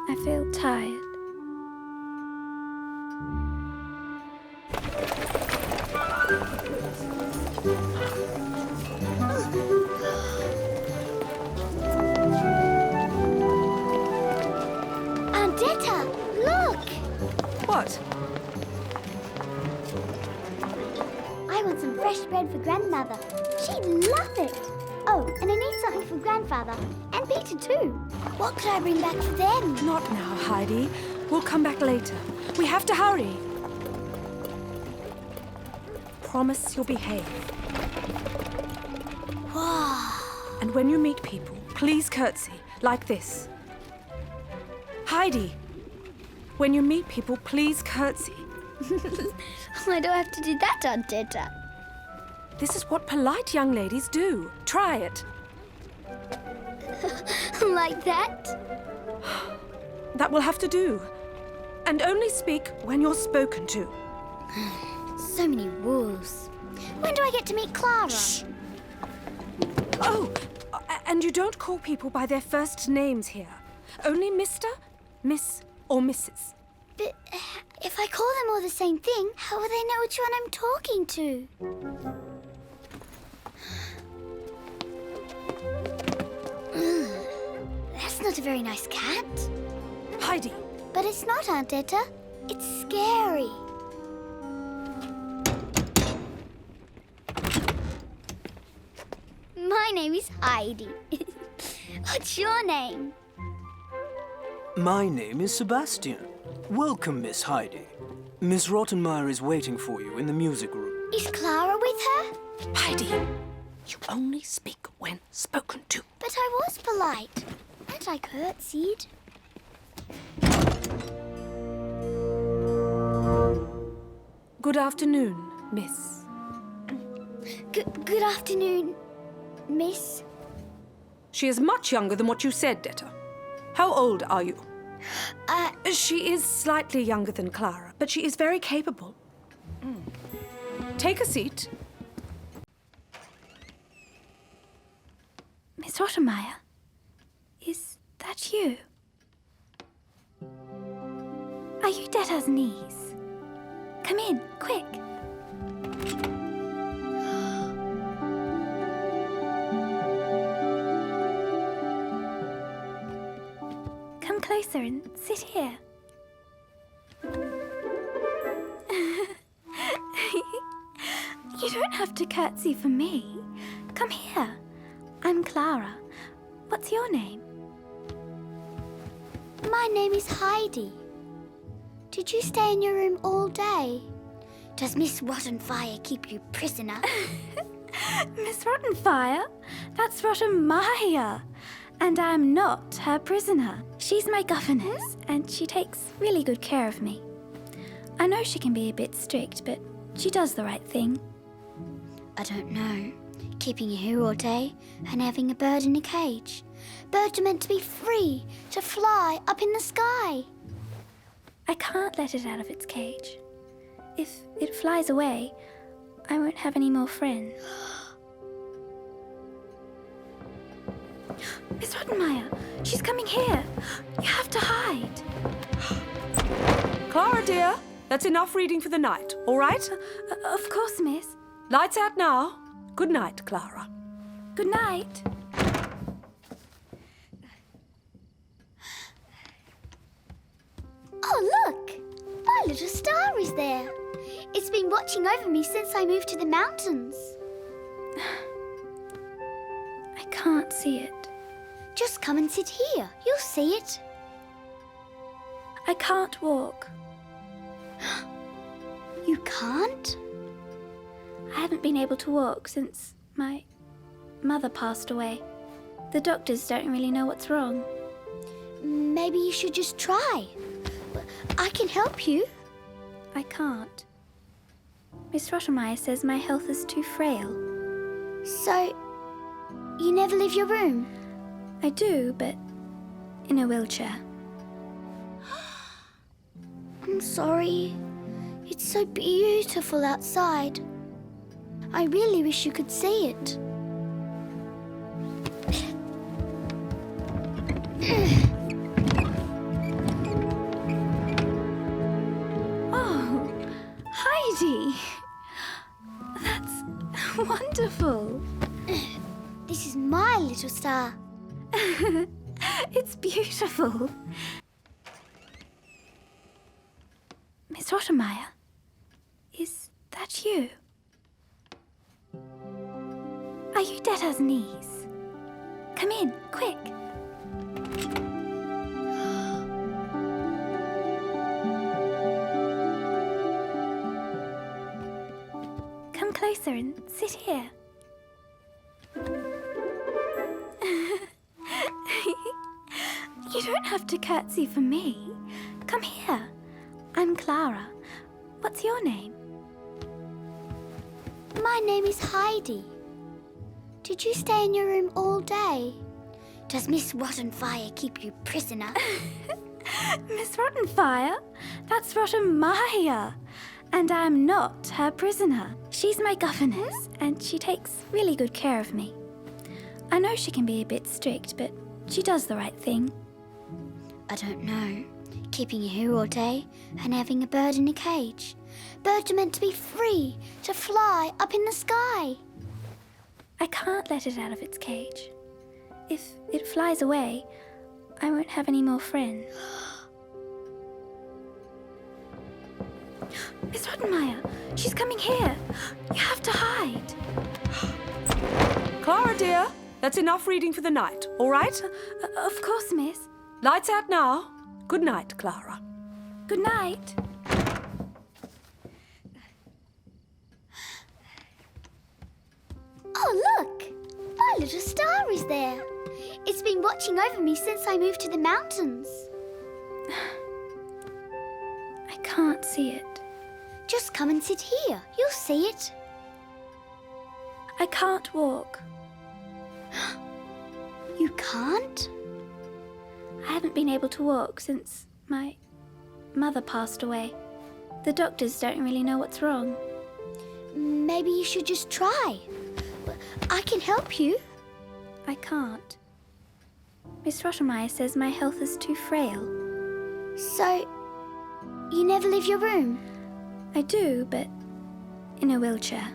Speaker 16: I feel tired.
Speaker 4: Aunt-Dete, look!
Speaker 9: What?
Speaker 4: I want some fresh bread for Grandmother. She'd love it. Oh, and I need something for Grandfather. And Peter too. What could I bring back for them?
Speaker 9: Not now, Heidi. We'll come back later. We have to hurry. Promise you'll behave.
Speaker 4: Wow.
Speaker 9: And when you meet people, please curtsy, like this. Heidi, when you meet people, please curtsy.
Speaker 4: Why do I have to do that, Aunt-Dete?
Speaker 9: This is what polite young ladies do. Try it.
Speaker 4: Like that?
Speaker 9: That will have to do. And only speak when you're spoken to.
Speaker 4: So many rules. When do I get to meet Clara?
Speaker 9: Shh. Oh, and you don't call people by their first names here. Only Mr., Miss, or Mrs.
Speaker 4: But if I call them all the same thing, how will they know which one I'm talking to? That's not a very nice cat.
Speaker 9: Heidi.
Speaker 4: But it's not, Aunt-Dete. It's scary. name is Heidi. What's your name?
Speaker 5: My name is Sebastian. Welcome, Miss Heidi. Miss Rottenmeier is waiting for you in the music room.
Speaker 4: Is Clara with her?
Speaker 9: Heidi, you only speak when spoken to.
Speaker 4: But I was polite. And I curtsied.
Speaker 9: Good afternoon, miss.
Speaker 4: Good afternoon, miss.
Speaker 9: She is much younger than what you said, Detta. How old are you? She is slightly younger than Clara, but she is very capable. Take a seat.
Speaker 16: Miss Rottenmeier, is that you? Are you Detta's niece? Come in, quick. Come closer and sit here. You don't have to curtsy for me. Come here. I'm Clara. What's your name?
Speaker 4: My name is Heidi. Did you stay in your room all day? Does Miss Rottenmeier keep you prisoner?
Speaker 16: Miss Rottenmeier? That's Rottenmeier. And I'm not her prisoner. She's my governess, and she takes really good care of me. I know she can be a bit strict, but she does the right thing.
Speaker 4: I don't know. Keeping you here all day and having a bird in a cage. Birds are meant to be free, to fly up in the sky.
Speaker 16: I can't let it out of its cage. If it flies away, I won't have any more friends. Miss Rottenmeier, she's coming here. You have to hide.
Speaker 9: Clara, dear, that's enough reading for the night, all right?
Speaker 16: Of course, miss.
Speaker 9: Lights out now. Good night, Clara.
Speaker 16: Good night.
Speaker 4: Oh, look! My little star is there. It's been watching over me since I moved to the mountains.
Speaker 16: I can't see it.
Speaker 4: Just come and sit here. You'll see it.
Speaker 16: I can't walk.
Speaker 4: You can't?
Speaker 16: I haven't been able to walk since my mother passed away. The doctors don't really know what's wrong.
Speaker 4: Maybe you should just try. I can help you.
Speaker 16: I can't. Miss Rottenmeier says my health is too frail.
Speaker 4: So, you never leave your room?
Speaker 16: I do, but in a wheelchair.
Speaker 4: I'm sorry. It's so beautiful outside. I really wish you could see it.
Speaker 16: Oh, Heidi! That's wonderful.
Speaker 4: This is my little star.
Speaker 16: It's beautiful. Miss Rottenmeier, is that you? Are you Detta's niece? Come in, quick. Come closer and sit here. You don't have to curtsy for me. Come here. I'm Clara. What's your name?
Speaker 4: My name is Heidi. Did you stay in your room all day? Does Miss Rottenmeier keep you prisoner?
Speaker 16: Miss Rottenmeier? That's Rottenmeier. And I'm not her prisoner. She's my governess, and she takes really good care of me. I know she can be a bit strict, but she does the right thing.
Speaker 4: I don't know. Keeping you here all day and having a bird in a cage. Birds are meant to be free, to fly up in the sky.
Speaker 16: I can't let it out of its cage. If it flies away, I won't have any more friends. Miss Rottenmeier, she's coming here. You have to hide.
Speaker 9: Clara, dear, That's enough reading for the night, all right?
Speaker 16: Of course, miss.
Speaker 9: Lights out now. Good night, Clara.
Speaker 16: Good night.
Speaker 4: Oh, look! My little star is there. It's been watching over me since I moved to the mountains.
Speaker 16: I can't see it.
Speaker 4: Just come and sit here. You'll see it.
Speaker 16: I can't walk.
Speaker 4: You can't?
Speaker 16: I haven't been able to walk since my mother passed away. The doctors don't really know what's wrong.
Speaker 4: Maybe you should just try. I can help you.
Speaker 16: I can't. Miss Rottenmeier says my health is too frail.
Speaker 4: So, you never leave your room?
Speaker 16: I do, but in a wheelchair.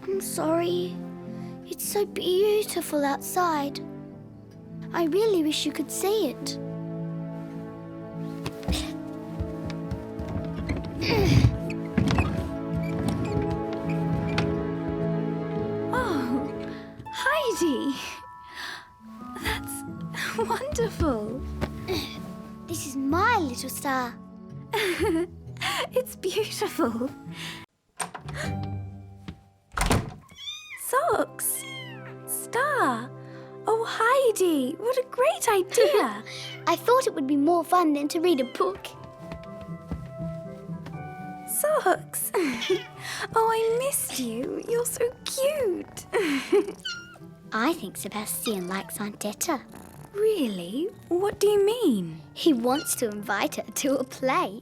Speaker 4: I'm sorry. It's so beautiful outside. I really wish you could see it.
Speaker 16: Oh, Heidi! That's wonderful.
Speaker 4: This is my little star.
Speaker 16: It's beautiful. Socks! Star! Oh, Heidi, what a great idea!
Speaker 4: I thought it would be more fun than to read a book.
Speaker 16: Socks! Oh, I missed you. You're so cute.
Speaker 4: I think Sebastian likes Aunt-Dete.
Speaker 16: Really? What do you mean?
Speaker 4: He wants to invite her to a play.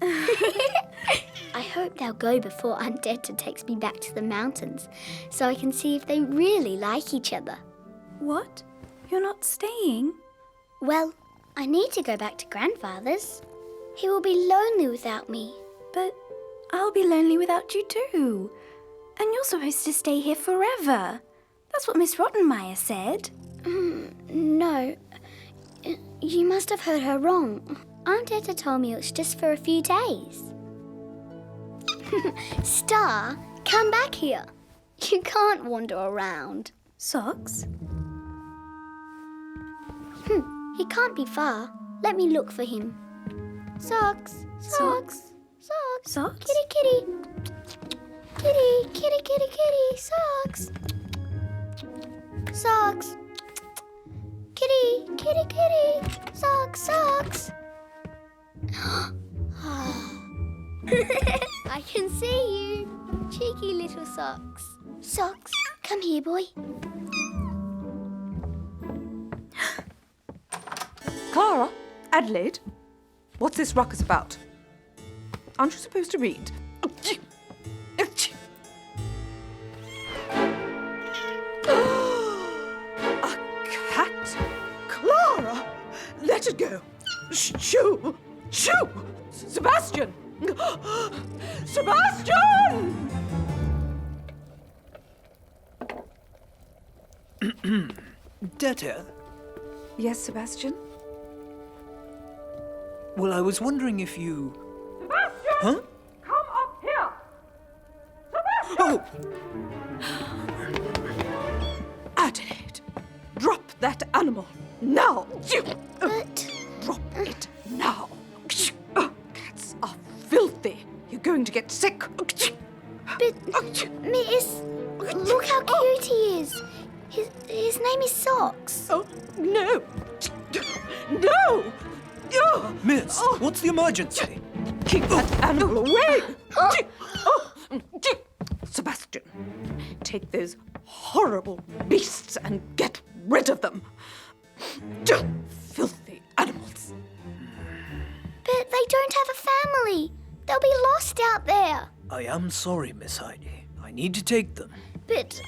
Speaker 4: I hope they'll go before Aunt-Dete takes me back to the mountains, so I can see if they really like each other.
Speaker 16: What? You're not staying?
Speaker 4: Well, I need to go back to Grandfather's. He will be lonely without me.
Speaker 16: But I'll be lonely without you too. And you're supposed to stay here forever. That's what Miss Rottenmeier said.
Speaker 4: No. You must have heard her wrong. Aunt-Dete told me it was just for a few days. Star, come back here. You can't wander around.
Speaker 16: Socks?
Speaker 4: He can't be far. Let me look for him. Socks, socks, socks.
Speaker 16: Socks?
Speaker 4: Kitty, kitty. Kitty, kitty, kitty, kitty. Socks. Socks. Kitty, kitty, kitty. Socks, socks. I can see you. Cheeky little socks. Socks, come here, boy.
Speaker 9: Clara? Adelaide? What's this ruckus about? Aren't you supposed to read? A cat? Clara! Let it go! Shoo! Shoo! Sebastian! Sebastian!
Speaker 5: Dete?
Speaker 9: Yes, Sebastian?
Speaker 5: Well, I was wondering if you...
Speaker 9: Sebastian!
Speaker 5: Huh?
Speaker 9: Come up here! Sebastian!
Speaker 5: Oh!
Speaker 9: Adelaide, drop that animal now!
Speaker 4: But...
Speaker 9: Drop it now! Cats are filthy. You're going to get sick.
Speaker 4: But, Miss, look how cute he is. His name is Socks.
Speaker 9: Oh, no! No!
Speaker 5: Miss, what's the emergency?
Speaker 9: Keep that animal away! Sebastian, take those horrible beasts and get rid of them. Filthy animals.
Speaker 4: But they don't have a family. They'll be lost out there.
Speaker 5: I am sorry, Miss Heidi. I need to take them.
Speaker 4: But...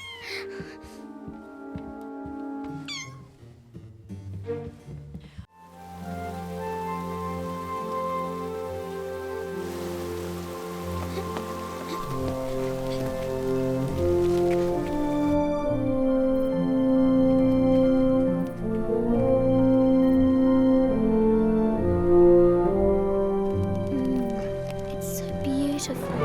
Speaker 4: It's so beautiful.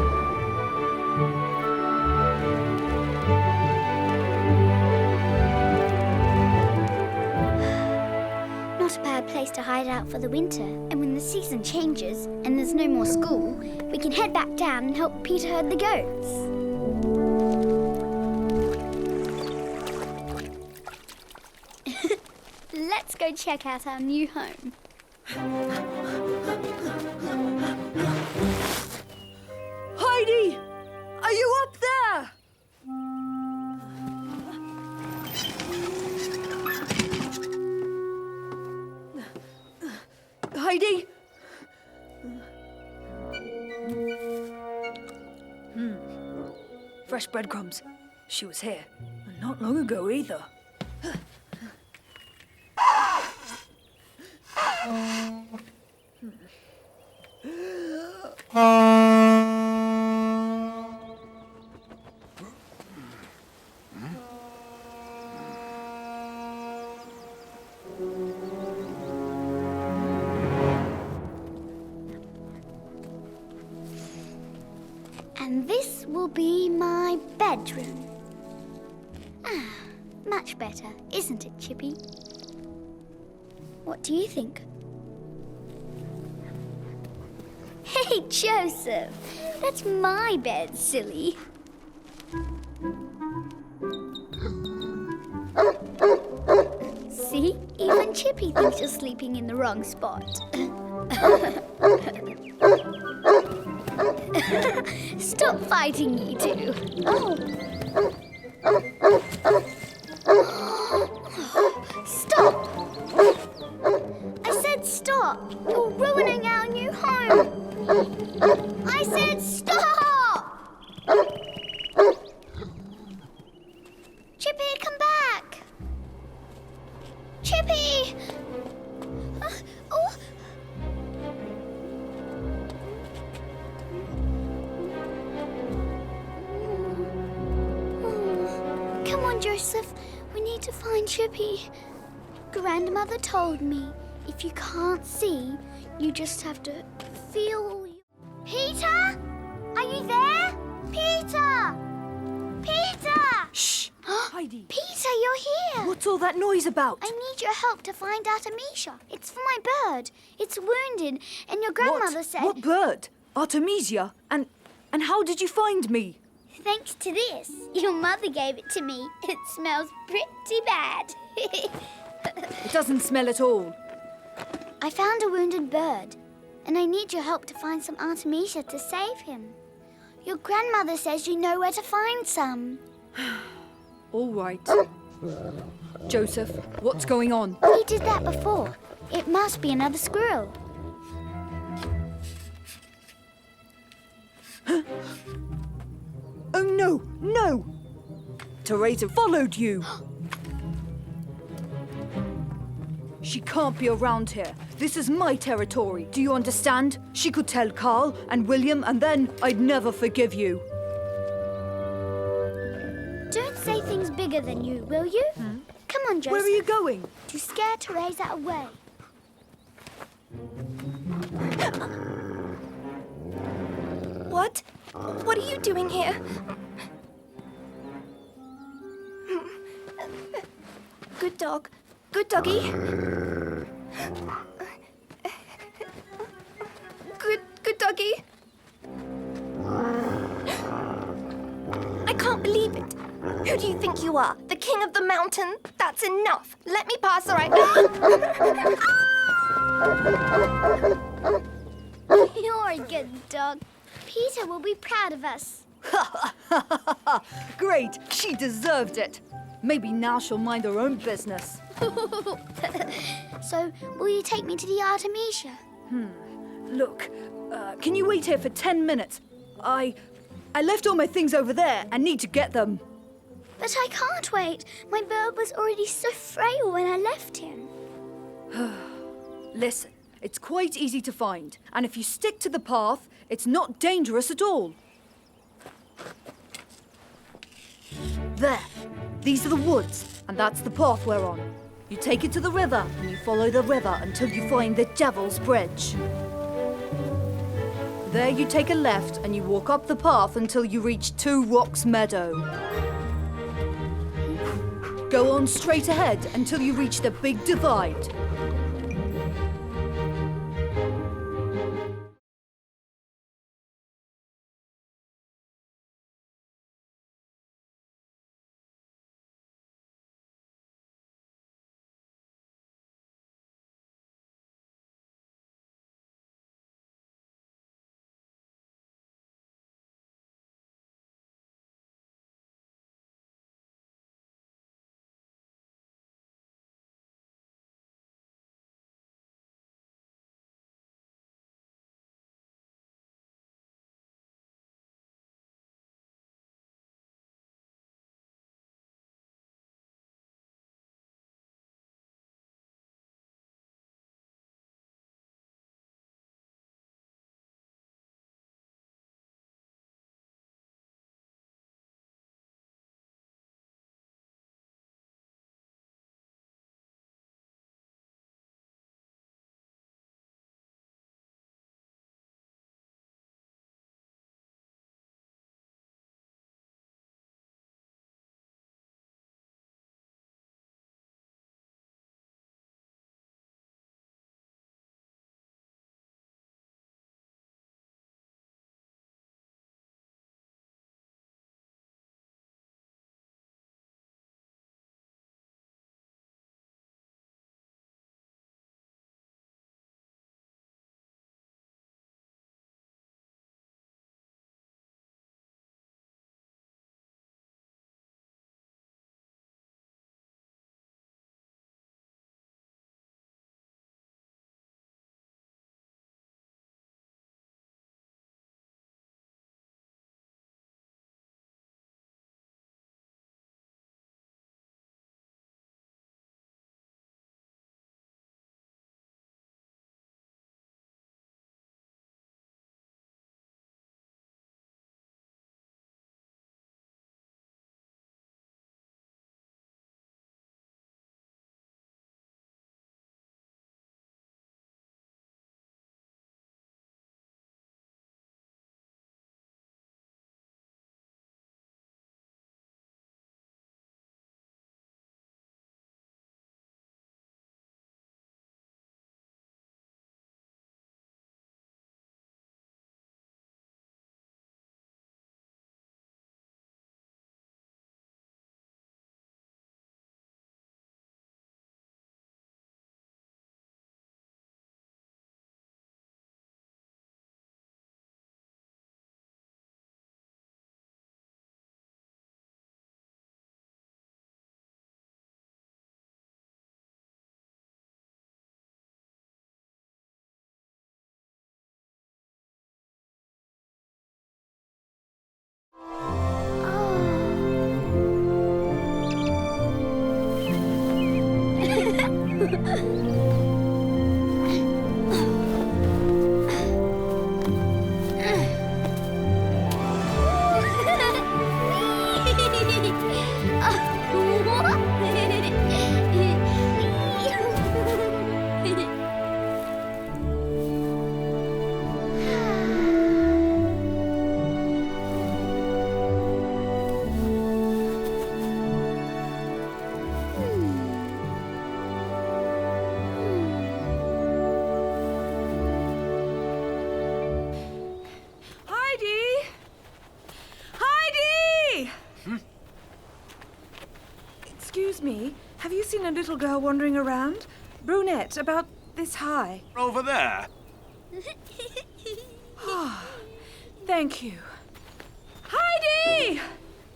Speaker 4: not a bad place to hide out for the winter. And when the season changes and there's no more school, we can head back down and help Peter herd the goats. Let's go check out our new home.
Speaker 2: Heidi! Are you up there? Heidi?
Speaker 9: Fresh breadcrumbs. She was here. And not long ago either.
Speaker 4: And this will be my bedroom. Ah, much better, isn't it, Chippy? What do you think? Hey, Joseph! That's my bed, silly. See? Even Chippy thinks you're sleeping in the wrong spot. Stop fighting, you two. Stop! I said stop! You're ruining our new home! I said stop! Chippy, come back! Chippy! Oh! Come on, Joseph. We need to find Chippy. Grandmother told me if you can't see, you just have to feel. Peter? Are you there? Peter! Peter!
Speaker 9: Shh! Heidi!
Speaker 4: Peter, you're here!
Speaker 9: What's all that noise about?
Speaker 4: I need your help to find Artemisia. It's for my bird. It's wounded, and your grandmother said...
Speaker 9: What bird? Artemisia? And how did you find me?
Speaker 4: Thanks to this. Your mother gave it to me. It smells pretty bad.
Speaker 9: It doesn't smell at all.
Speaker 4: I found a wounded bird, and I need your help to find some Artemisia to save him. Your grandmother says you know where to find some.
Speaker 9: All right. Joseph, what's going on?
Speaker 4: He did that before. It must be another squirrel.
Speaker 9: Oh, no, no! Teresa followed you. She can't be around here. This is my territory. Do you understand? She could tell Carl and William, and then I'd never forgive you.
Speaker 4: Don't say things bigger than you, will you? Come on, Joseph.
Speaker 9: Where are you going?
Speaker 4: To scare Teresa away.
Speaker 7: What? What are you doing here? Good dog. Good doggy. Good doggy. I can't believe it. Who do you think you are? The king of the mountain? That's enough. Let me pass, all right?
Speaker 4: You're a good dog. Peter will be proud of us.
Speaker 9: Great, she deserved it. Maybe now she'll mind her own business.
Speaker 4: So, will you take me to the Artemisia?
Speaker 9: Look, can you wait here for 10 minutes? I left all my things over there and need to get them.
Speaker 4: But I can't wait. My bird was already so frail when I left him.
Speaker 9: Listen, it's quite easy to find. And if you stick to the path, it's not dangerous at all. There. These are the woods, and that's the path we're on. You take it to the river, and you follow the river until you find the Devil's Bridge. There you take a left, and you walk up the path until you reach Two Rocks Meadow. Go on straight ahead until you reach the big divide. a little girl wandering around. Brunette, about this high.
Speaker 1: Over there.
Speaker 9: Thank you. Heidi!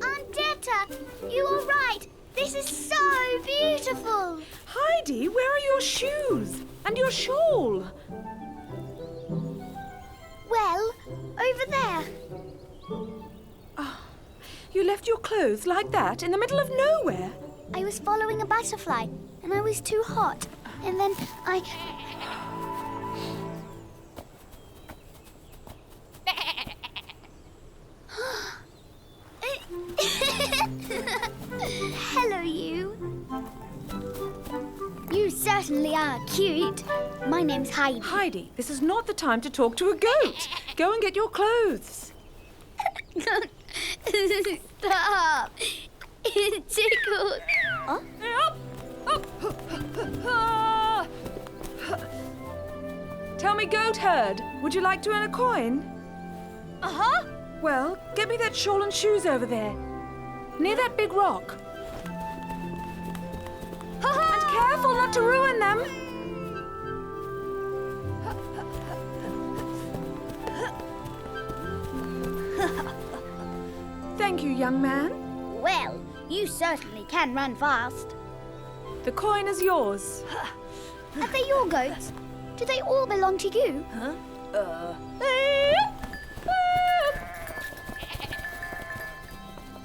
Speaker 4: Aunt-Dete, you all right? This is so beautiful.
Speaker 9: Heidi, where are your shoes? And your shawl?
Speaker 4: Well, over there.
Speaker 9: You left your clothes like that in the middle of nowhere?
Speaker 4: I was following a butterfly, and I was too hot. And then I... Hello, you. You certainly are cute. My name's Heidi.
Speaker 9: Heidi, this is not the time to talk to a goat. Go and get your clothes.
Speaker 4: Stop. It tickled. Huh?
Speaker 9: Tell me, goat herd, would you like to earn a coin?
Speaker 2: Uh-huh.
Speaker 9: Well, get me that shawl and shoes over there, near that big rock. And careful not to ruin them. Thank you, young man.
Speaker 4: Well, you certainly can run fast.
Speaker 9: The coin is yours.
Speaker 4: Are they your goats? Do they all belong to you?
Speaker 9: Huh?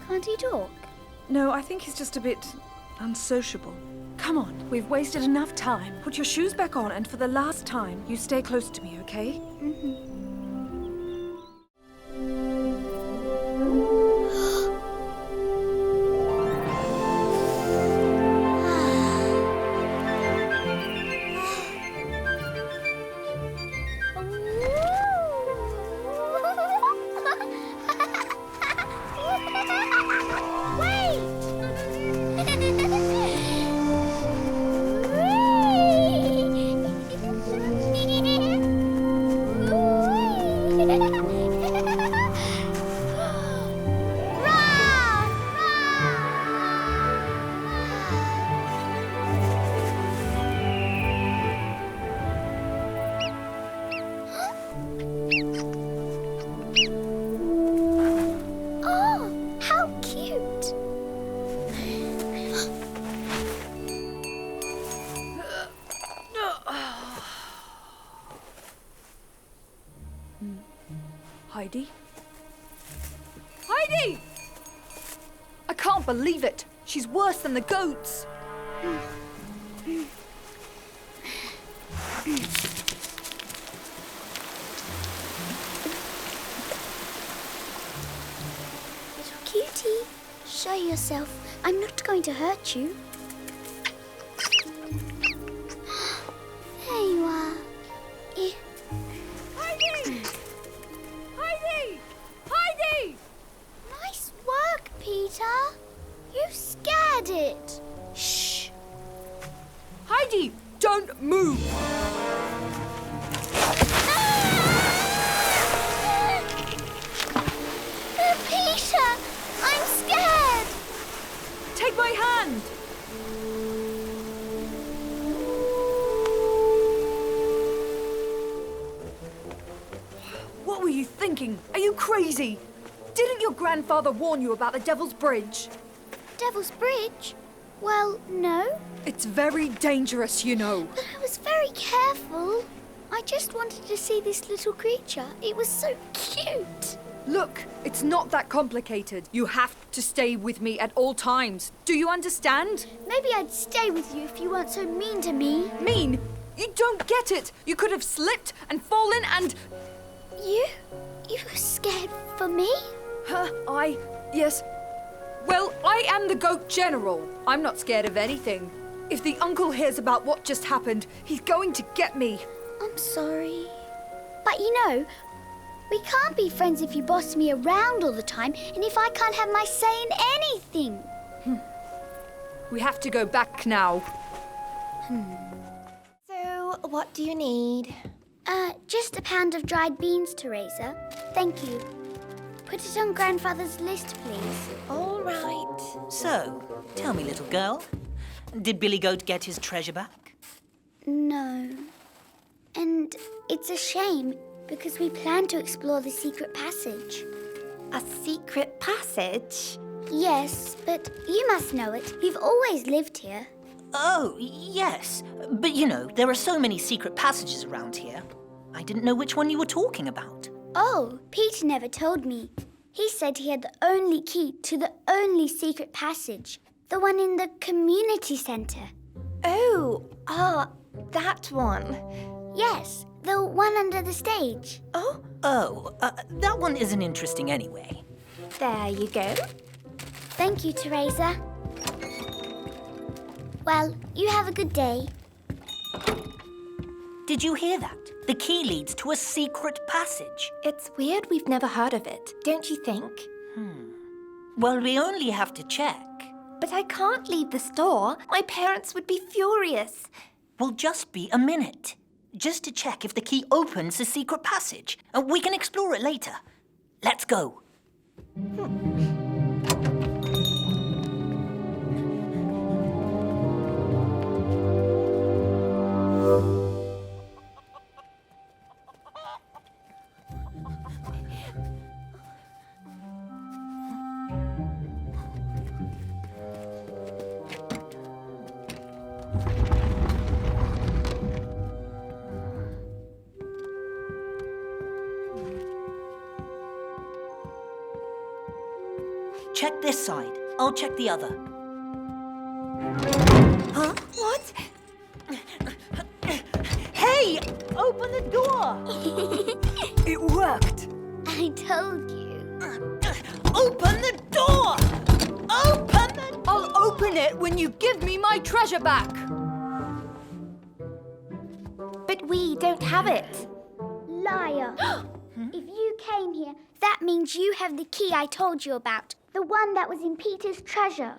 Speaker 4: Can't he talk?
Speaker 9: No, I think he's just a bit unsociable. Come on, we've wasted enough time. Put your shoes back on, and for the last time, you stay close to me, okay?
Speaker 4: Mm-hmm.
Speaker 9: Heidi?
Speaker 2: Heidi! I can't believe it. She's worse than the goats.
Speaker 4: Little cutie, show yourself. I'm not going to hurt you. There you are.
Speaker 2: Heidi! Heidi! Heidi!
Speaker 4: Nice work, Peter. You scared it.
Speaker 2: Shh! Heidi, don't move!
Speaker 4: Peter, I'm scared.
Speaker 2: Take my hand! What were you thinking? Are you crazy? Didn't your grandfather warn you about the Devil's Bridge?
Speaker 4: Devil's Bridge? Well, no.
Speaker 2: It's very dangerous, you know.
Speaker 4: But I was very careful. I just wanted to see this little creature. It was so cute.
Speaker 2: Look, it's not that complicated. You have to stay with me at all times. Do you understand?
Speaker 4: Maybe I'd stay with you if you weren't so mean to me.
Speaker 2: Mean? You don't get it. You could have slipped and fallen and...
Speaker 4: You were scared for me?
Speaker 2: Yes. Well, I am the Goat General. I'm not scared of anything. If the uncle hears about what just happened, he's going to get me.
Speaker 4: I'm sorry. But you know, we can't be friends if you boss me around all the time and if I can't have my say in anything.
Speaker 2: We have to go back now.
Speaker 7: So, what do you need?
Speaker 4: Just a pound of dried beans, Teresa. Thank you. Put it on Grandfather's list, please.
Speaker 10: All right. So, tell me, little girl,
Speaker 12: Did Billy Goat get his treasure back?
Speaker 4: No. And it's a shame, because we planned to explore the secret passage.
Speaker 7: A secret passage?
Speaker 4: Yes, but you must know it. You've always lived here.
Speaker 12: Oh, yes. But you know, there are so many secret passages around here. I didn't know which one you were talking about.
Speaker 4: Oh, Peter never told me. He said he had the only key to the only secret passage. The one in the community centre.
Speaker 7: Oh, that one.
Speaker 4: Yes, the one under the stage.
Speaker 12: That one isn't interesting anyway.
Speaker 7: There you go.
Speaker 4: Thank you, Teresa. Well, you have a good day.
Speaker 12: Did you hear that? The key leads to a secret passage.
Speaker 7: It's weird we've never heard of it, don't you think?
Speaker 12: Well, we only have to check.
Speaker 7: But I can't leave the store. My parents would be furious.
Speaker 12: Well, just be a minute. Just to check if the key opens the secret passage. And we can explore it later. Let's go. Check this side. I'll check the other.
Speaker 7: Huh? What?
Speaker 12: Hey! Open the door!
Speaker 13: It worked.
Speaker 4: I told you.
Speaker 12: Open the door! Open the...
Speaker 2: I'll open it when you give me my treasure back.
Speaker 7: But we don't have it.
Speaker 4: Liar. If you came here, that means you have the key I told you about. The one that was in Peter's treasure.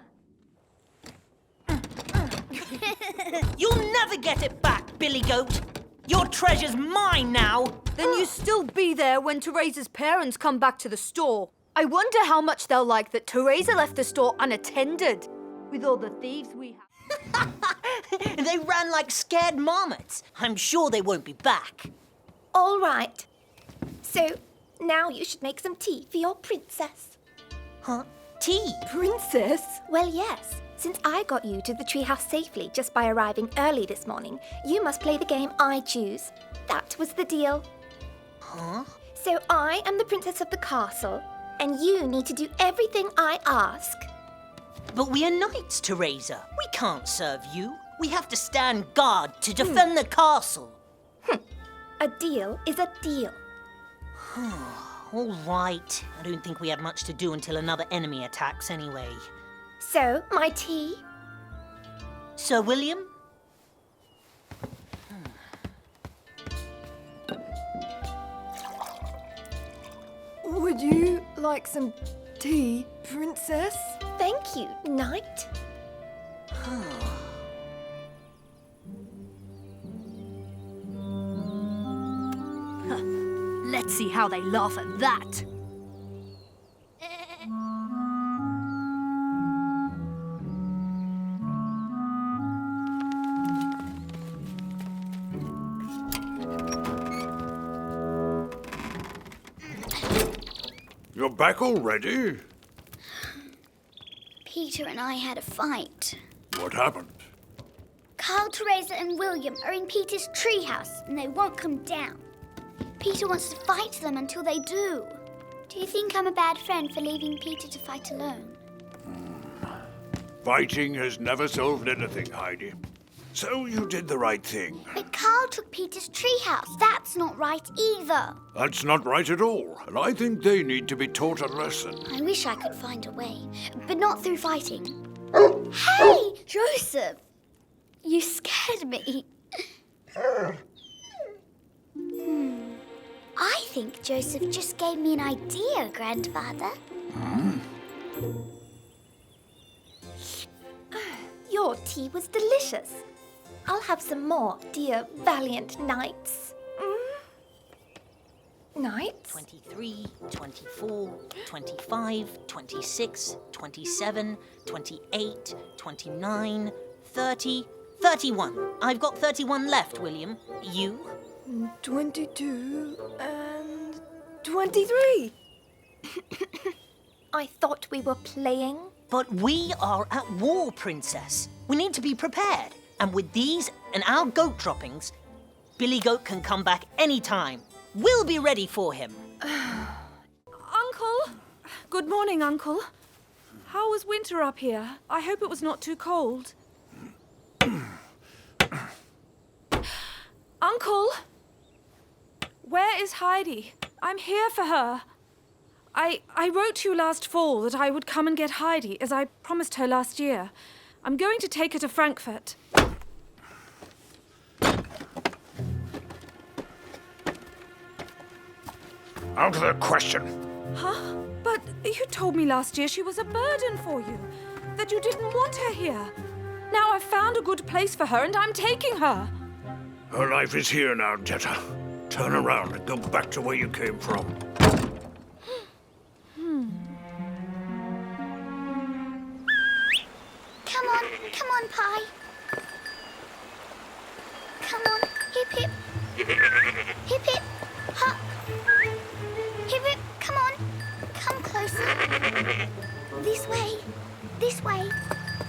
Speaker 12: You'll never get it back, Billy Goat. Your treasure's mine now.
Speaker 2: Then you still be there when Teresa's parents come back to the store. I wonder how much they'll like that Teresa left the store unattended. With all the thieves we have.
Speaker 12: They ran like scared marmots. I'm sure they won't be back.
Speaker 7: All right. So, now you should make some tea for your princess.
Speaker 12: Huh? Tea?
Speaker 7: Princess? Well, yes. Since I got you to the treehouse safely just by arriving early this morning, you must play the game I choose. That was the deal.
Speaker 12: Huh?
Speaker 7: So I am the princess of the castle, and you need to do everything I ask.
Speaker 12: But we are knights, Teresa. We can't serve you. We have to stand guard to defend the castle.
Speaker 7: A deal is a deal.
Speaker 12: All right. I don't think we have much to do until another enemy attacks anyway.
Speaker 7: So, my tea?
Speaker 12: Sir William?
Speaker 17: Would you like some tea, princess?
Speaker 7: Thank you, knight.
Speaker 2: Let's see how they laugh at that.
Speaker 1: You're back already?
Speaker 4: Peter and I had a fight.
Speaker 1: What happened?
Speaker 4: Carl, Teresa and William are in Peter's treehouse and they won't come down. Peter wants to fight them until they do. Do you think I'm a bad friend for leaving Peter to fight alone?
Speaker 1: Fighting has never solved anything, Heidi. So you did the right thing.
Speaker 4: But Carl took Peter's treehouse. That's not right either.
Speaker 1: That's not right at all, and I think they need to be taught a lesson.
Speaker 4: I wish I could find a way, but not through fighting. Hey, Joseph! You scared me. I think Joseph just gave me an idea, Grandfather.
Speaker 7: Your tea was delicious. I'll have some more, dear valiant knights. Knights?
Speaker 12: 23, 24, 25, 26, 27, 28, 29, 30, 31. I've got 31 left, William. You?
Speaker 17: 22 and 23.
Speaker 7: I thought we were playing.
Speaker 12: But we are at war, Princess. We need to be prepared. And with these and our goat droppings, Billy Goat can come back any time. We'll be ready for him.
Speaker 9: Uncle! Good morning, Uncle. How was winter up here? I hope it was not too cold. Uncle! Where is Heidi? I'm here for her. I wrote to you last fall that I would come and get Heidi, as I promised her last year. I'm going to take her to Frankfurt.
Speaker 1: Out of the question.
Speaker 9: Huh? But you told me last year she was a burden for you, that you didn't want her here. Now I've found a good place for her and I'm taking her.
Speaker 1: Her life is here now, Jetta. Turn around and go back to where you came from.
Speaker 4: Come on, Pie. Come on, hip hip. Hip hip, hop. Hip hip, come on. Come closer. This way. This way.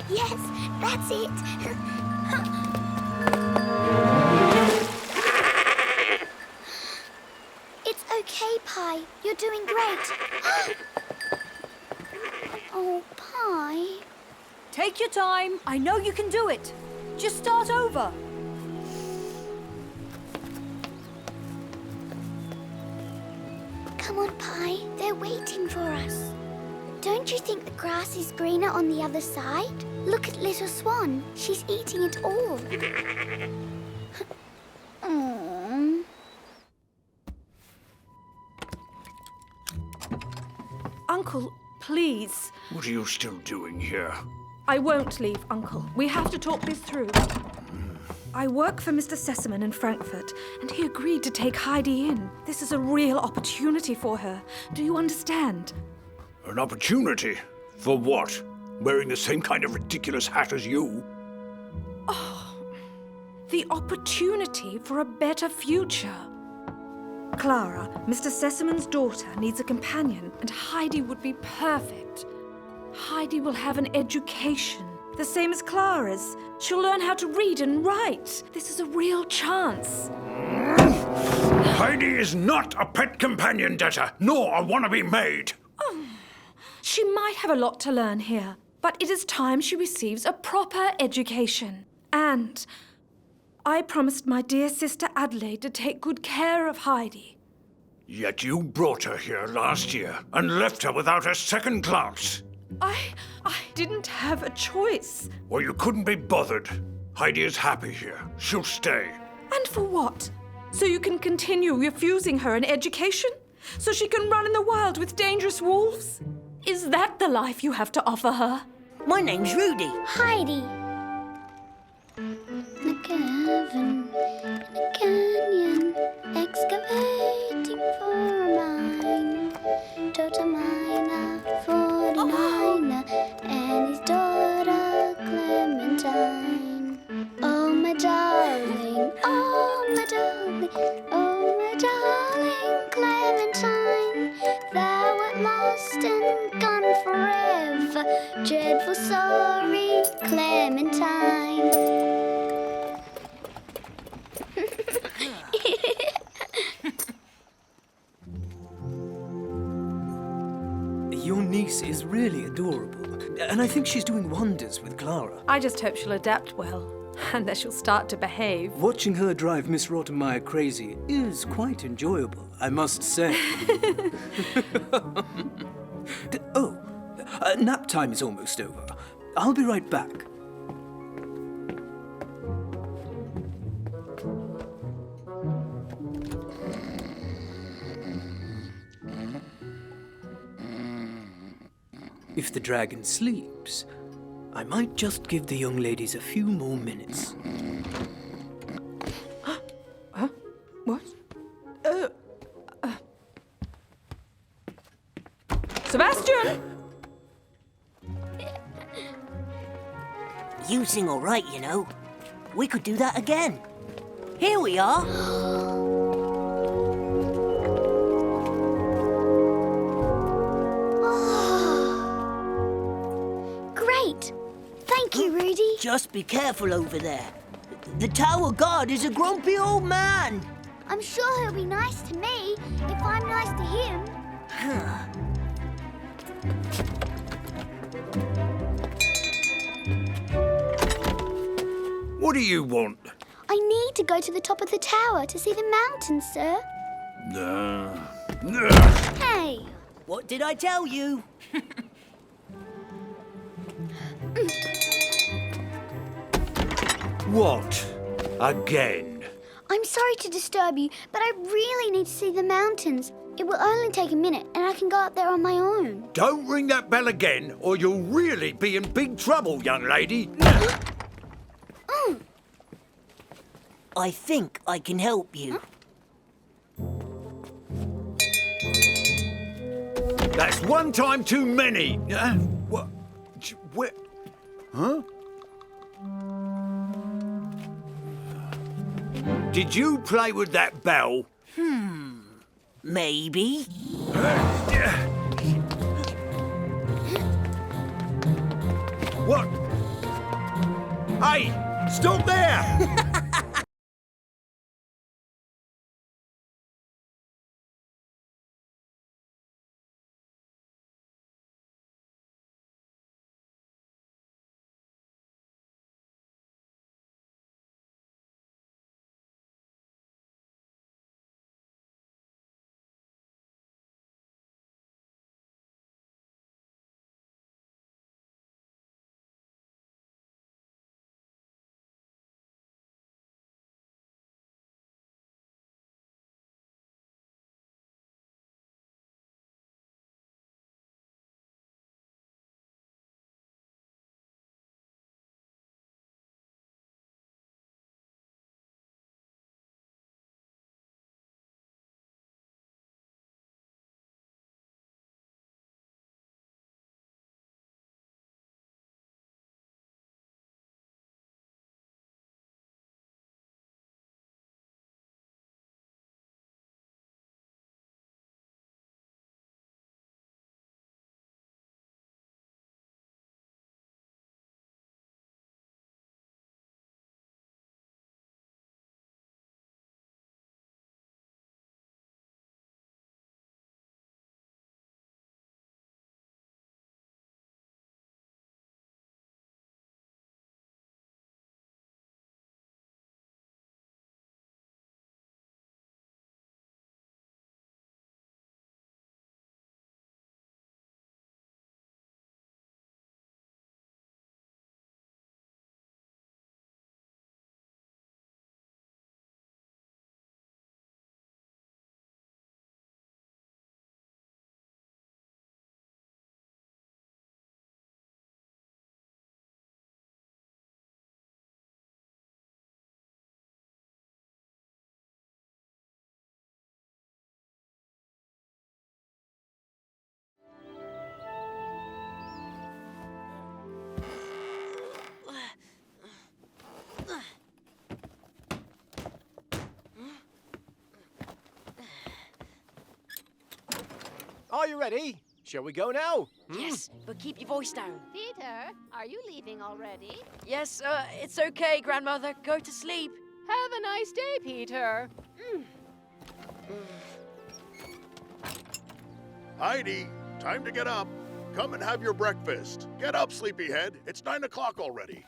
Speaker 4: Yes, that's it. It's okay, Pie. You're doing great. Oh, Pie.
Speaker 2: Take your time. I know you can do it. Just start over.
Speaker 4: Come on, Pie. They're waiting for us. Don't you think the grass is greener on the other side? Look at Little Swan. She's eating it all. Aww.
Speaker 9: Uncle, please.
Speaker 1: What are you still doing here?
Speaker 9: I won't leave, Uncle. We have to talk this through. I work for Mr. Sesamon in Frankfurt, and he agreed to take Heidi in. This is a real opportunity for her. Do you understand?
Speaker 1: An opportunity? For what? Wearing the same kind of ridiculous hat as you?
Speaker 9: The opportunity for a better future. Clara, Mr. Sesamon's daughter, needs a companion, and Heidi would be perfect. Heidi will have an education, the same as Clara's. She'll learn how to read and write. This is a real chance.
Speaker 1: Heidi is not a pet companion, Detta, nor a wannabe maid.
Speaker 9: She might have a lot to learn here, but it is time she receives a proper education. And I promised my dear sister Adelaide to take good care of Heidi.
Speaker 1: Yet you brought her here last year and left her without a second glance.
Speaker 9: I didn't have a choice.
Speaker 1: Well, you couldn't be bothered. Heidi is happy here. She'll stay.
Speaker 9: And for what? So you can continue refusing her an education? So she can run in the wild with dangerous wolves? Is that the life you have to offer her?
Speaker 12: My name's Rudy.
Speaker 4: Heidi. In a cavern, in a canyon, excavating for a mine. Tota miner, 49er, and his daughter Clementine. Oh, my darling, oh, my darling, oh, my darling Clementine. Thou art lost and gone forever, dreadful sorry Clementine.
Speaker 5: Your niece is really adorable, and I think she's doing wonders with Clara.
Speaker 9: I just hope she'll adapt well, and that she'll start to behave.
Speaker 5: Watching her drive Miss Rottenmeier crazy is quite enjoyable, I must say. Nap time is almost over. I'll be right back. If the dragon sleeps, I might just give the young ladies a few more minutes.
Speaker 9: Huh? What? Sebastian!
Speaker 12: You closing all right, you know. We could do that again. Here we are.
Speaker 4: Great. Thank you, Rudy.
Speaker 12: Just be careful over there. The tower guard is a grumpy old man.
Speaker 4: I'm sure he'll be nice to me if I'm nice to him.
Speaker 1: What do you want?
Speaker 4: I need to go to the top of the tower to see the mountains, sir. Hey!
Speaker 12: What did I tell you?
Speaker 1: What? Again?
Speaker 4: I'm sorry to disturb you, but I really need to see the mountains. It will only take a minute, and I can go up there on my own.
Speaker 1: Don't ring that bell again, or you'll really be in big trouble, young lady.
Speaker 12: I think I can help you.
Speaker 1: That's one time too many. What? Where? Huh? Did you play with that bell?
Speaker 12: Maybe.
Speaker 1: What? Hey, stop there!
Speaker 18: Are you ready? Shall we go now?
Speaker 19: Yes, but keep your voice down.
Speaker 20: Peter, are you leaving already?
Speaker 19: Yes, it's okay, Grandmother. Go to sleep.
Speaker 20: Have a nice day, Peter.
Speaker 21: Heidi, time to get up. Come and have your breakfast. Get up, sleepyhead. It's 9 o'clock already.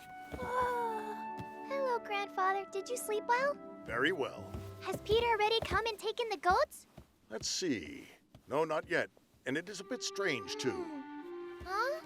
Speaker 4: Hello, Grandfather. Did you sleep well?
Speaker 21: Very well.
Speaker 4: Has Peter already come and taken the goats?
Speaker 21: Let's see. No, not yet. And it is a bit strange, too.
Speaker 4: Huh?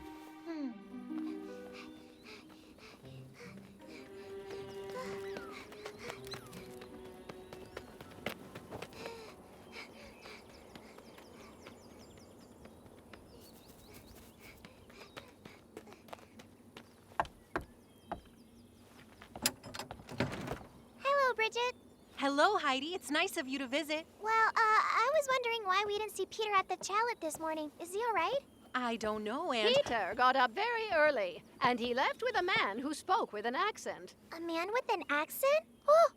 Speaker 4: Hello, Bridget.
Speaker 22: Hello, Heidi. It's nice of you to visit.
Speaker 4: Well, I was wondering why we didn't see Peter at the chalet this morning. Is he all right?
Speaker 19: I don't know, Aunt.
Speaker 20: Peter got up very early, and he left with a man who spoke with an accent.
Speaker 4: A man with an accent? Oh!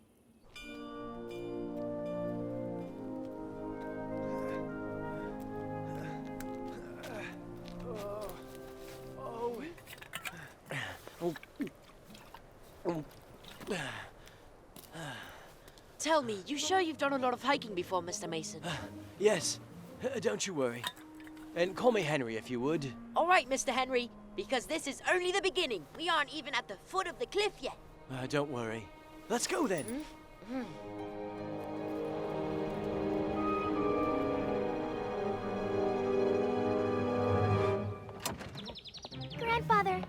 Speaker 19: Tell me, you sure you've done a lot of hiking before, Mr. Mason?
Speaker 3: Yes, don't you worry. And call me Henry if you would.
Speaker 19: All right, Mr. Henry, because this is only the beginning. We aren't even at the foot of the cliff yet.
Speaker 3: Don't worry. Let's go then.
Speaker 4: Grandfather,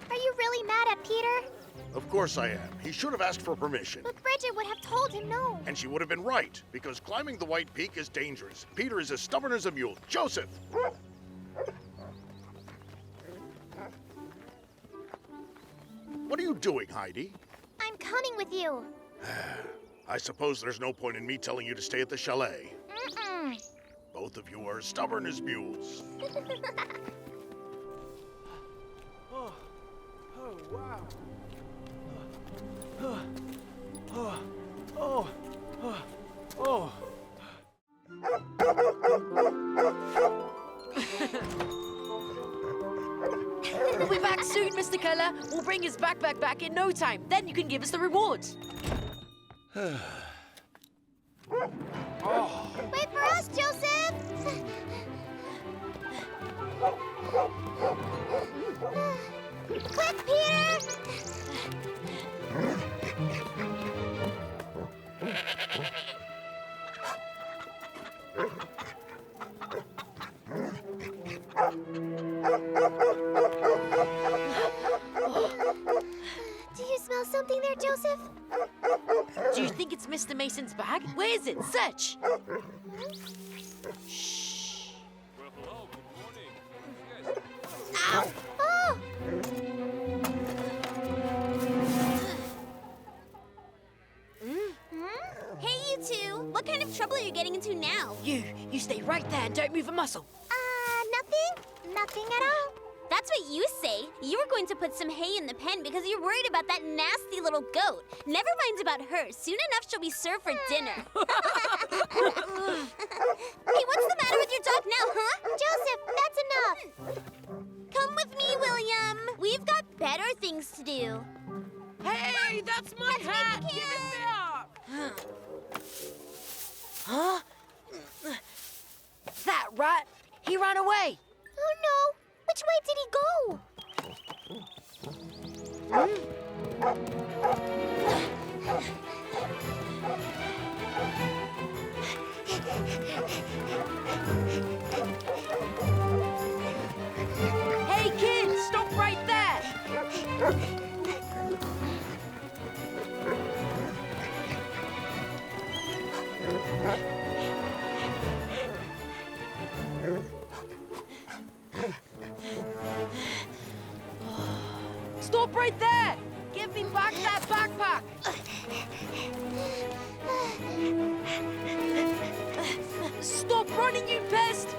Speaker 4: are you really mad at Peter?
Speaker 21: Of course I am. He should have asked for permission.
Speaker 4: But Bridget would have told him no.
Speaker 21: And she would have been right, because climbing the White Peak is dangerous. Peter is as stubborn as a mule. Joseph! What are you doing, Heidi?
Speaker 4: I'm coming with you.
Speaker 21: I suppose there's no point in me telling you to stay at the chalet.
Speaker 4: Mm-mm.
Speaker 21: Both of you are as stubborn as mules.
Speaker 3: Oh, wow. Oh.
Speaker 19: We'll be back soon, Mr. Keller. We'll bring his backpack back in no time. Then you can give us the rewards.
Speaker 4: Wait for us, Joseph! Quick, Peter! Do you smell something there, Joseph?
Speaker 19: Do you think it's Mr. Mason's bag? Where is it? Search!
Speaker 4: Ow! Oh!
Speaker 11: Hey, you two! What kind of trouble are you getting into now?
Speaker 19: You stay right there and don't move a muscle.
Speaker 4: Nothing. Nothing at all.
Speaker 11: That's what you say. You were going to put some hay in the pen because you're worried about that nasty little goat. Never mind about her. Soon enough, she'll be served for dinner. Hey, what's the matter with your dog now, huh?
Speaker 4: Joseph, that's enough.
Speaker 11: Come with me, William. We've got better things to do.
Speaker 19: Hey, that's my hat! Give it back! Huh? That rat! He ran away!
Speaker 4: Oh no! Which way did he go?
Speaker 19: Hey, kids! Stop right there! Stop right there! Give me back that backpack! Stop running, you pest!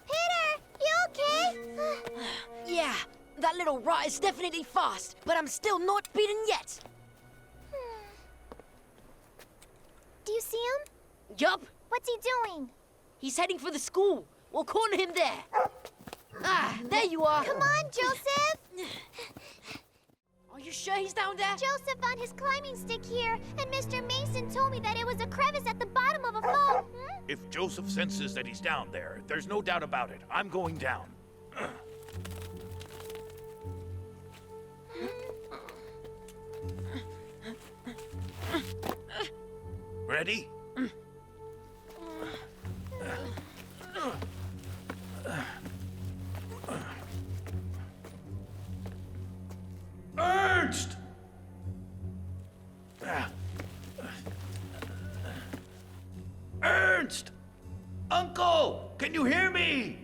Speaker 4: Peter, you okay?
Speaker 19: Yeah, that little rat is definitely fast, but I'm still not beaten yet.
Speaker 4: Do you see him?
Speaker 19: Yup.
Speaker 4: What's he doing?
Speaker 19: He's heading for the school. We'll corner him there. Ah, there you are.
Speaker 4: Come on, Joseph!
Speaker 19: Are you sure he's down there?
Speaker 4: Joseph found his climbing stick here, and Mr. Mason told me that it was a crevice at the bottom of a fall.
Speaker 1: If Joseph senses that he's down there, there's no doubt about it. I'm going down. Ready? Ernst! Ernst! Uncle! Can you hear me?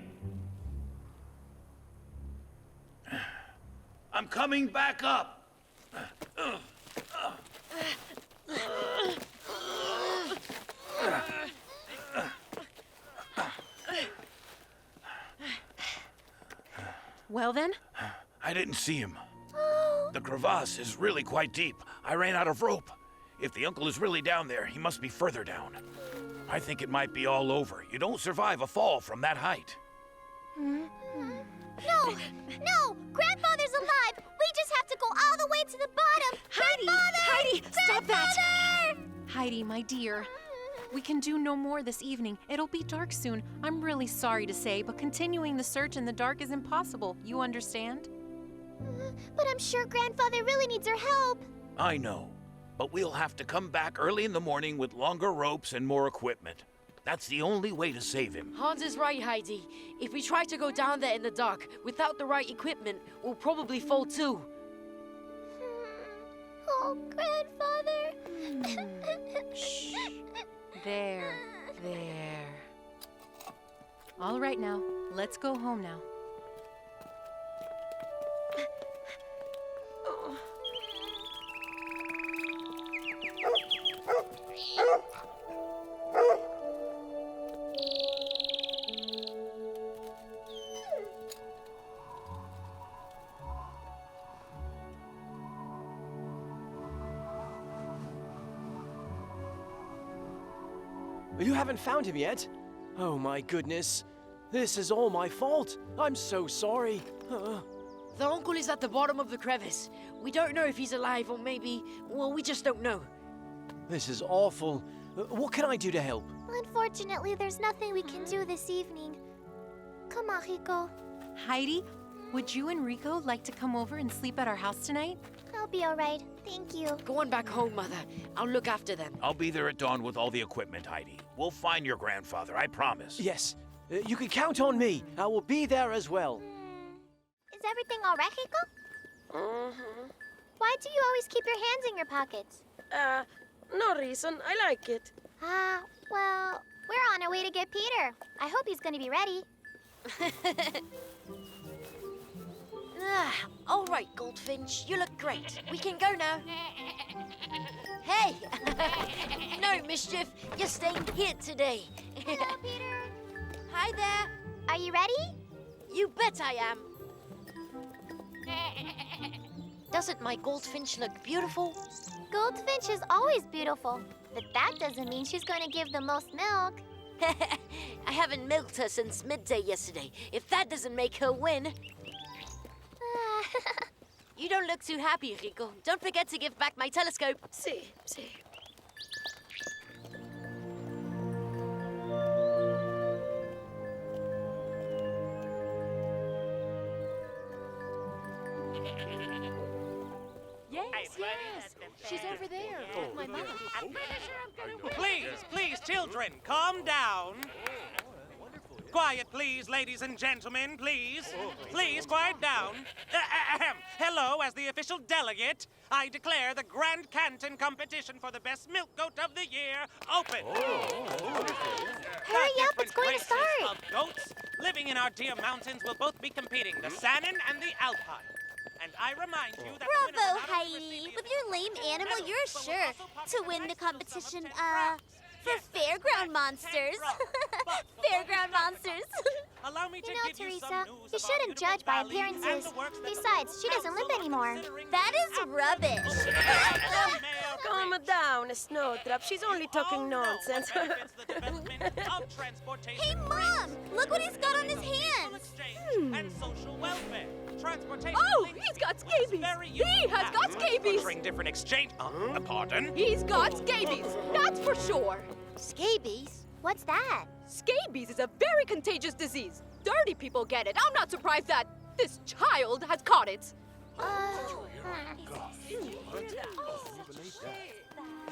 Speaker 1: I'm coming back up.
Speaker 22: Well then?
Speaker 14: I didn't see him. The crevasse is really quite deep. I ran out of rope. If the uncle is really down there, he must be further down. I think it might be all over. You don't survive a fall from that height.
Speaker 11: No! No! Grandfather's alive! We just have to go all the way to the bottom!
Speaker 22: Heidi, stop that!
Speaker 11: Grandfather!
Speaker 22: Heidi, my dear. We can do no more this evening. It'll be dark soon. I'm really sorry to say, but continuing the search in the dark is impossible. You understand?
Speaker 11: But I'm sure Grandfather really needs our help.
Speaker 14: I know, but we'll have to come back early in the morning with longer ropes and more equipment. That's the only way to save him.
Speaker 19: Hans is right, Heidi. If we try to go down there in the dark without the right equipment, we'll probably fall too.
Speaker 11: Oh, Grandfather.
Speaker 22: Shh. There. All right now, let's go home now.
Speaker 3: You haven't found him yet? Oh my goodness. This is all my fault. I'm so sorry.
Speaker 19: The uncle is at the bottom of the crevice. We don't know if he's alive or maybe, well, we just don't know.
Speaker 3: This is awful. What can I do to help?
Speaker 11: Unfortunately, there's nothing we can do this evening. Come on, Rico.
Speaker 22: Heidi, would you and Rico like to come over and sleep at our house tonight?
Speaker 11: I'll be all right. Thank you.
Speaker 19: Go on back home, Mother. I'll look after them.
Speaker 14: I'll be there at dawn with all the equipment, Heidi. We'll find your grandfather, I promise.
Speaker 3: Yes, you can count on me. I will be there as well.
Speaker 11: Is everything all right, Rico?
Speaker 17: Mm-hmm.
Speaker 11: Why do you always keep your hands in your pockets?
Speaker 17: No reason. I like it.
Speaker 11: Well, we're on our way to get Peter. I hope he's gonna be ready.
Speaker 19: All right, Goldfinch. You look great. We can go now. Hey! No mischief. You're staying here today.
Speaker 11: Hello, Peter.
Speaker 19: Hi there.
Speaker 11: Are you ready?
Speaker 19: You bet I am. Doesn't my Goldfinch look beautiful?
Speaker 11: Goldfinch is always beautiful, but that doesn't mean she's going to give the most milk.
Speaker 19: I haven't milked her since midday yesterday. If that doesn't make her win. You don't look too happy, Rico. Don't forget to give back my telescope.
Speaker 17: See.
Speaker 20: Yes. She's over there with my mom.
Speaker 15: Please, children, calm down. Quiet, please, ladies and gentlemen, please. Please, quiet down. Hello, as the official delegate, I declare the Grand Canton competition for the best milk goat of the year open.
Speaker 11: Hurry up, it's going to start.
Speaker 15: Of goats living in our dear mountains will both be competing, the Saanen and the Alpine. And I remind you that
Speaker 11: Bravo, Heidi! With your lame animal, you're sure to win the competition, for fairground monsters. Fairground monsters.
Speaker 15: Allow me to
Speaker 11: You know,
Speaker 15: give you
Speaker 11: Teresa,
Speaker 15: some news
Speaker 11: you
Speaker 15: about
Speaker 11: shouldn't judge by
Speaker 15: Valley and
Speaker 11: appearances.
Speaker 15: the works that
Speaker 11: Besides, she doesn't live anymore. That is rubbish.
Speaker 17: Calm down, Snowdrop. She's only talking nonsense.
Speaker 11: Hey, Mom! Look what he's got on his hands.
Speaker 15: And social welfare. Transportation.
Speaker 2: Oh, he's got scabies. He has got scabies.
Speaker 15: Different exchange. Pardon?
Speaker 2: He's got scabies. That's for sure.
Speaker 11: Scabies? What's that?
Speaker 2: Scabies is a very contagious disease. Dirty people get it. I'm not surprised that this child has caught it.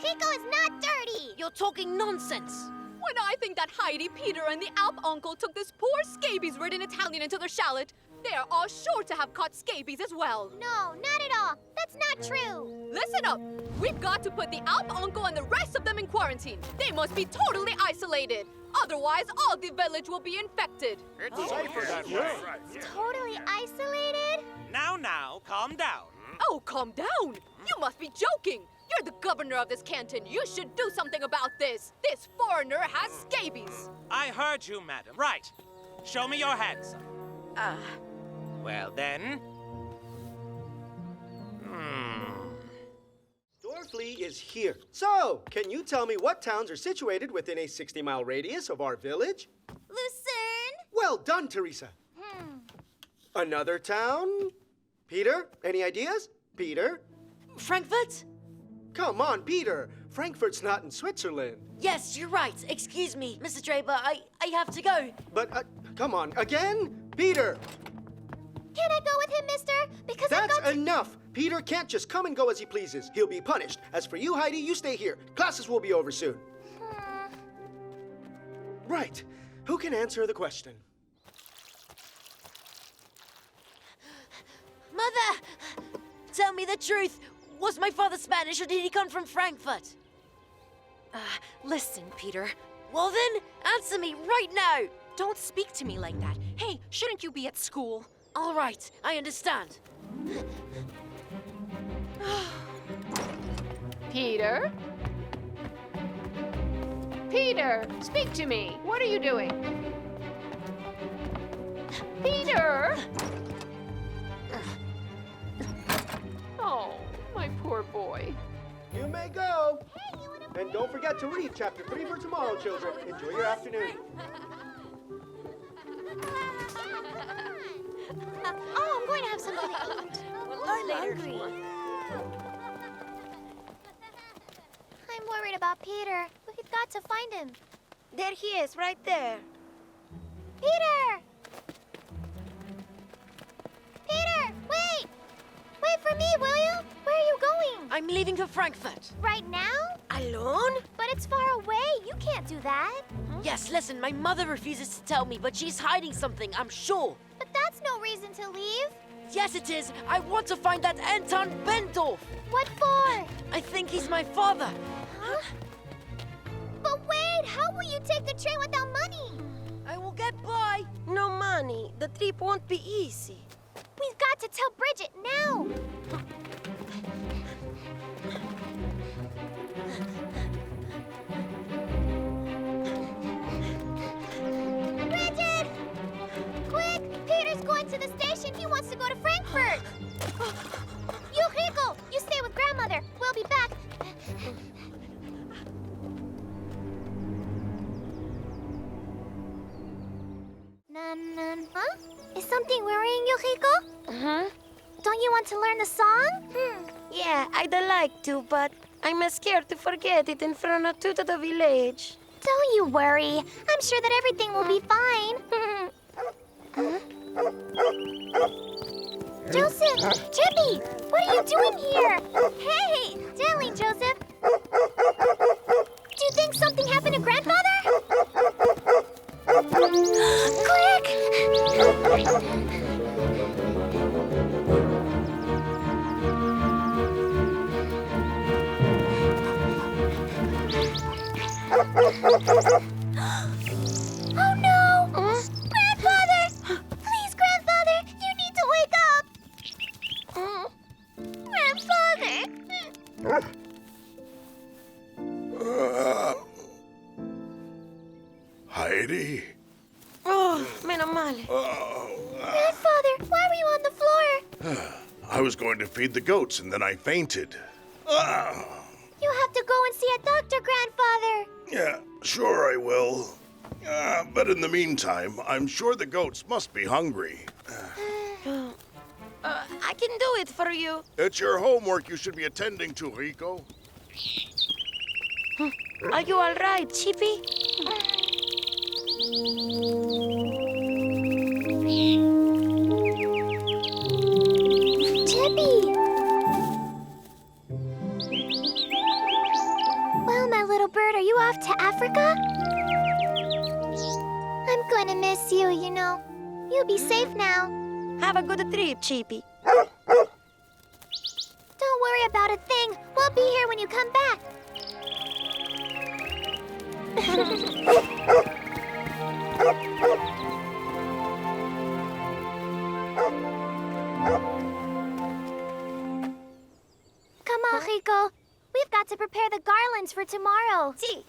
Speaker 11: Rico is not dirty.
Speaker 19: You're talking nonsense.
Speaker 2: When I think that Heidi, Peter, and the Alp uncle took this poor scabies-ridden Italian into their chalet, they are all sure to have caught scabies as well.
Speaker 11: No, not at all. That's not true.
Speaker 2: Listen up. We've got to put the Alp uncle and the rest of them in quarantine. They must be totally isolated. Otherwise, all the village will be infected.
Speaker 21: It's safer that way.
Speaker 11: Totally isolated?
Speaker 15: Now, calm down.
Speaker 2: Oh, calm down. You must be joking. You're the governor of this canton. You should do something about this. This foreigner has scabies.
Speaker 15: I heard you, madam. Right. Show me your hands. Well then.
Speaker 6: Dorfley is here. So, can you tell me what towns are situated within a 60-mile radius of our village?
Speaker 11: Lucerne?
Speaker 6: Well done, Teresa. Another town? Peter, any ideas? Peter?
Speaker 19: Frankfurt?
Speaker 6: Come on, Peter. Frankfurt's not in Switzerland.
Speaker 19: Yes, you're right. Excuse me, Mr. Draper. I have to go.
Speaker 6: But, come on, again? Peter!
Speaker 4: Can I go with him, mister? Because
Speaker 6: That's enough! Peter can't just come and go as he pleases. He'll be punished. As for you, Heidi, you stay here. Classes will be over soon. Right. Who can answer the question?
Speaker 19: Mother! Tell me the truth. Was my father Spanish or did he come from Frankfurt?
Speaker 22: Listen, Peter.
Speaker 19: Well then, answer me right now.
Speaker 22: Don't speak to me like that. Hey, shouldn't you be at school?
Speaker 19: All right, I understand.
Speaker 20: Peter? Peter, speak to me. What are you doing? Peter! Oh, my poor boy.
Speaker 6: You may go. And don't forget to read chapter 3 for tomorrow, children. Enjoy your afternoon.
Speaker 4: Oh, I'm going to have something to eat. I'm hungry. I'm worried about Peter. We've got to find him.
Speaker 17: There he is, right there.
Speaker 4: Peter! Peter, wait! Wait for me, will you? Where are you going?
Speaker 19: I'm leaving for Frankfurt.
Speaker 4: Right now?
Speaker 19: Alone?
Speaker 4: But it's far away. You can't do that.
Speaker 19: Yes, listen, my mother refuses to tell me, but she's hiding something, I'm sure.
Speaker 4: But that's no reason to leave.
Speaker 19: Yes, it is. I want to find that Anton Bendorf.
Speaker 4: What for?
Speaker 19: I think he's my father.
Speaker 4: Huh? But wait, how will you take the train without money?
Speaker 19: I will get by.
Speaker 17: No money. The trip won't be easy.
Speaker 4: We've got to tell Bridget now. Bridget! Quick! Peter's going to the station. He wants to go to Frankfurt. You, Rico! You stay with grandmother. We'll be back. Huh? Is something worrying you, Rico? Don't you want to learn the song?
Speaker 17: Yeah, I'd like to, but I'm scared to forget it in front of to the village.
Speaker 4: Don't you worry. I'm sure that everything will be fine. Joseph! Chippy! What are you doing here? Hey! Gently, Joseph. Do you think something happened to Grandfather? Quick! Oh no! Grandfather! Please, Grandfather! You need to wake up! Grandfather!
Speaker 21: Heidi?
Speaker 17: Oh, meno male.
Speaker 4: Grandfather, why were you on the floor?
Speaker 21: I was going to feed the goats and then I fainted.
Speaker 4: You have to go and see a doctor, Grandfather.
Speaker 21: Yeah, sure I will. But in the meantime, I'm sure the goats must be hungry.
Speaker 17: I can do it for you.
Speaker 21: It's your homework you should be attending to, Rico.
Speaker 17: Are you all right, Chippy?
Speaker 4: Chippy! Well, my little bird, are you off to Africa? I'm going to miss you, you know. You'll be safe now.
Speaker 17: Have a good trip, Chippy.
Speaker 4: Don't worry about a thing. We'll be here when you come back. Come on, Rico. We've got to prepare the garlands for tomorrow.
Speaker 17: See.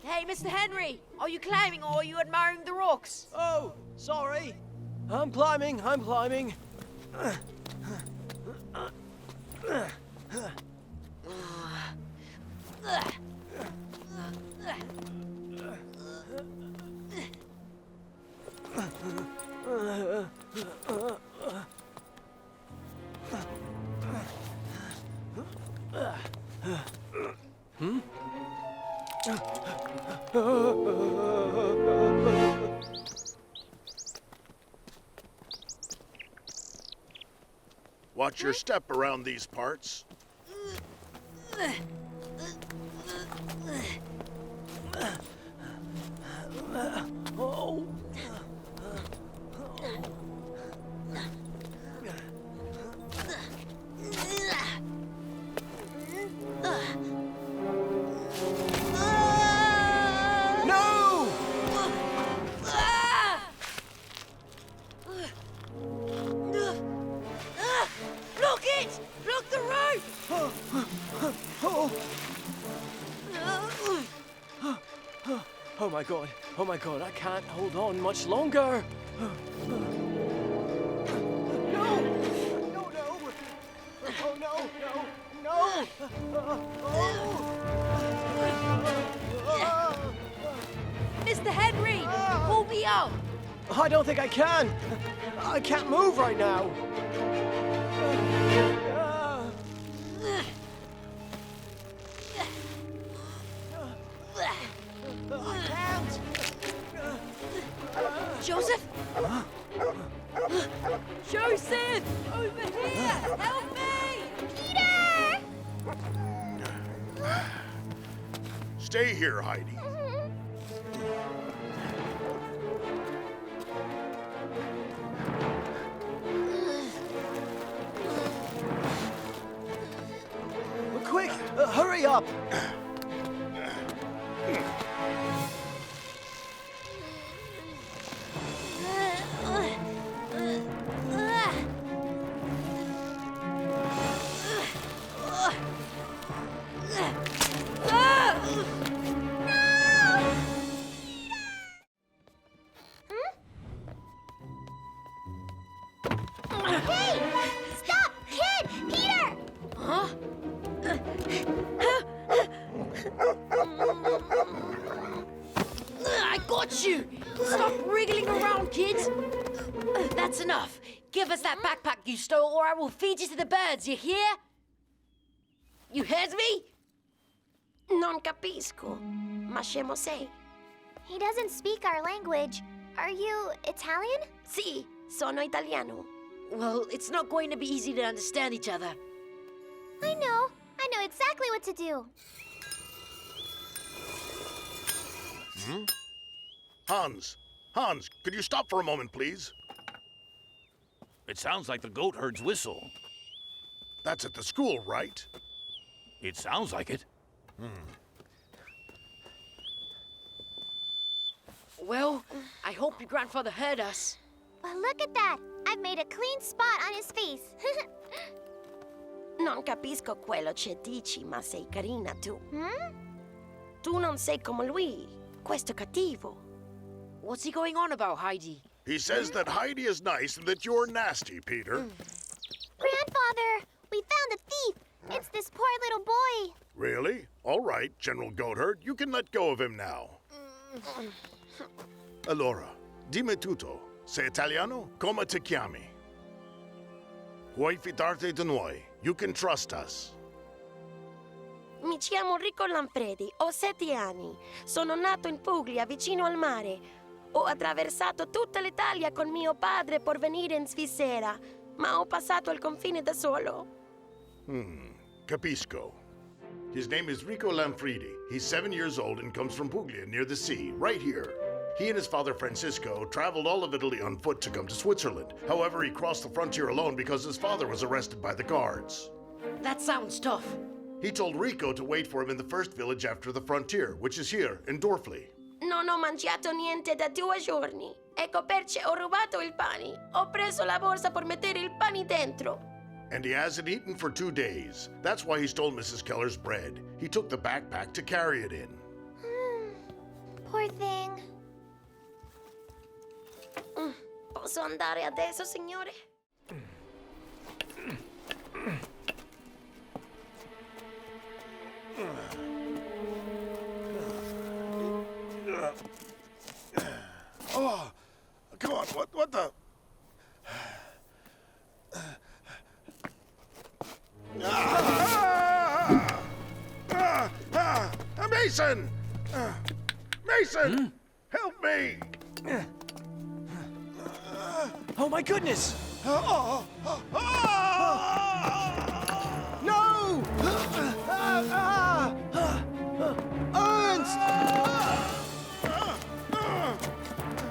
Speaker 19: Hey, Mr. Henry, are you climbing or are you admiring the rocks?
Speaker 3: Oh, sorry. I'm climbing.
Speaker 21: Watch your step around these parts.
Speaker 3: Oh. No!
Speaker 19: Look it! Look the rope!
Speaker 3: Oh my god. Oh my god, I can't hold on much longer. No! No, no! Oh no, no, no!
Speaker 19: Mr. Henry, pull me up!
Speaker 3: I don't think I can. I can't move right now. I can't.
Speaker 19: Joseph? Joseph! Over here! Help me!
Speaker 7: Peter!
Speaker 21: Stay here, Heidi.
Speaker 3: Quick, hurry up.
Speaker 7: Hey! Stop! Kid! Peter!
Speaker 19: Huh? I got you! Stop wriggling around, kids! That's enough. Give us that backpack you stole, or I will feed you to the birds, you hear? You heard me?
Speaker 17: Non capisco. Ma scemo sei?
Speaker 7: He doesn't speak our language. Are you Italian?
Speaker 17: Sì, sono italiano.
Speaker 19: Well, it's not going to be easy to understand each other.
Speaker 7: I know exactly what to do.
Speaker 21: Hans, could you stop for a moment, please?
Speaker 14: It sounds like the goat herd's whistle.
Speaker 21: That's at the school, right?
Speaker 14: It sounds like it.
Speaker 19: Well, I hope your grandfather heard us.
Speaker 7: Well, look at that. I've made a clean spot on his face.
Speaker 17: Non capisco quello che dici, ma sei carina tu. Tu non sei come lui. Questo cattivo.
Speaker 19: What's he going on about, Heidi?
Speaker 21: He says that Heidi is nice and that you're nasty, Peter.
Speaker 7: Grandfather, we found a thief. It's this poor little boy.
Speaker 21: Really? All right, General Goatherd, you can let go of him now. Allora, dimmi tutto. Sei italiano? Come ti chiami? Puoi fidarti di noi. You can trust us.
Speaker 17: Mi chiamo Rico Lanfredi, ho 7 anni. Sono nato in Puglia, vicino al mare. Ho attraversato tutta l'Italia con mio padre per venire in Svizzera, ma ho passato il confine da solo.
Speaker 21: Capisco. His name is Rico Lanfredi. He's 7 years old and comes from Puglia, near the sea, right here. He and his father Francisco traveled all of Italy on foot to come to Switzerland. However, he crossed the frontier alone because his father was arrested by the guards.
Speaker 19: That sounds tough.
Speaker 21: He told Rico to wait for him in the first village after the frontier, which is here, in Dorfli.
Speaker 17: Non ho mangiato niente da 2 giorni. Ecco perché ho rubato il pane. Ho preso la borsa per mettere il pane dentro.
Speaker 21: And he hasn't eaten for 2 days. That's why he stole Mrs. Keller's bread. He took the backpack to carry it in.
Speaker 7: Poor thing.
Speaker 17: Posso andare adesso, signore?
Speaker 21: Oh, come on, what the? Mason! Mason! Help me!
Speaker 3: Oh my goodness!
Speaker 21: Oh,
Speaker 3: No! Ernst!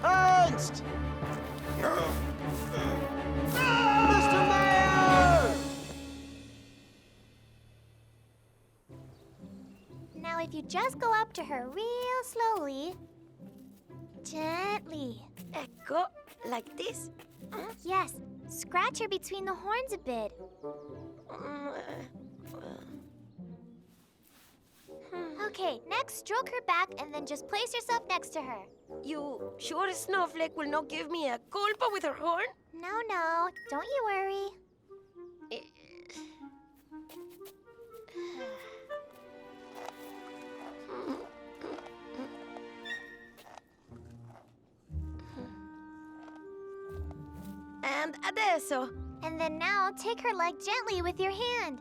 Speaker 3: Ernst! Mr. Mayor!
Speaker 7: Now, if you just go up to her real slowly, gently.
Speaker 17: Ecco, like this?
Speaker 7: Yes, scratch her between the horns a bit. Okay, next stroke her back and then just place yourself next to her.
Speaker 17: You sure Snowflake will not give me a culpa with her horn?
Speaker 7: No, don't you worry.
Speaker 17: And adesso.
Speaker 7: And then now, take her leg gently with your hand.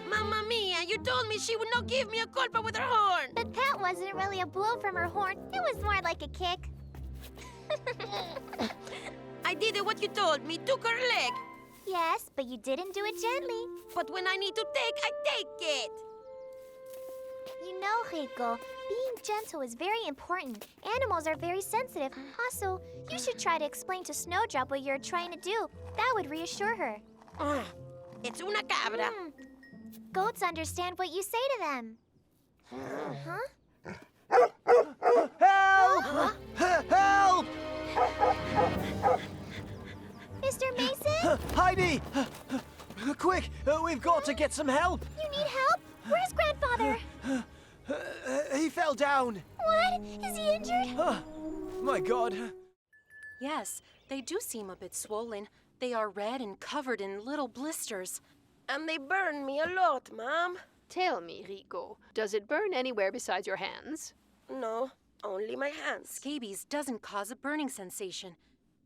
Speaker 17: Mamma mia, you told me she would not give me a culpa with her horn.
Speaker 7: But that wasn't really a blow from her horn. It was more like a kick.
Speaker 17: I did what you told me, took her leg.
Speaker 7: Yes, but you didn't do it gently.
Speaker 17: But when I need to take, I take it.
Speaker 7: You know, Rico, being gentle is very important. Animals are very sensitive. Also, you should try to explain to Snowdrop what you're trying to do. That would reassure her.
Speaker 17: It's una cabra.
Speaker 7: Goats understand what you say to them. Huh?
Speaker 3: Help! Help!
Speaker 7: Mr. Mason?
Speaker 3: Heidi! Quick, we've got to get some help.
Speaker 7: You need help? Where's Grandfather?
Speaker 3: He fell down.
Speaker 7: What? Is he injured?
Speaker 3: My God.
Speaker 22: Yes, they do seem a bit swollen. They are red and covered in little blisters.
Speaker 17: And they burn me a lot, Mom.
Speaker 20: Tell me, Rico, does it burn anywhere besides your hands?
Speaker 17: No, only my hands.
Speaker 22: Scabies doesn't cause a burning sensation.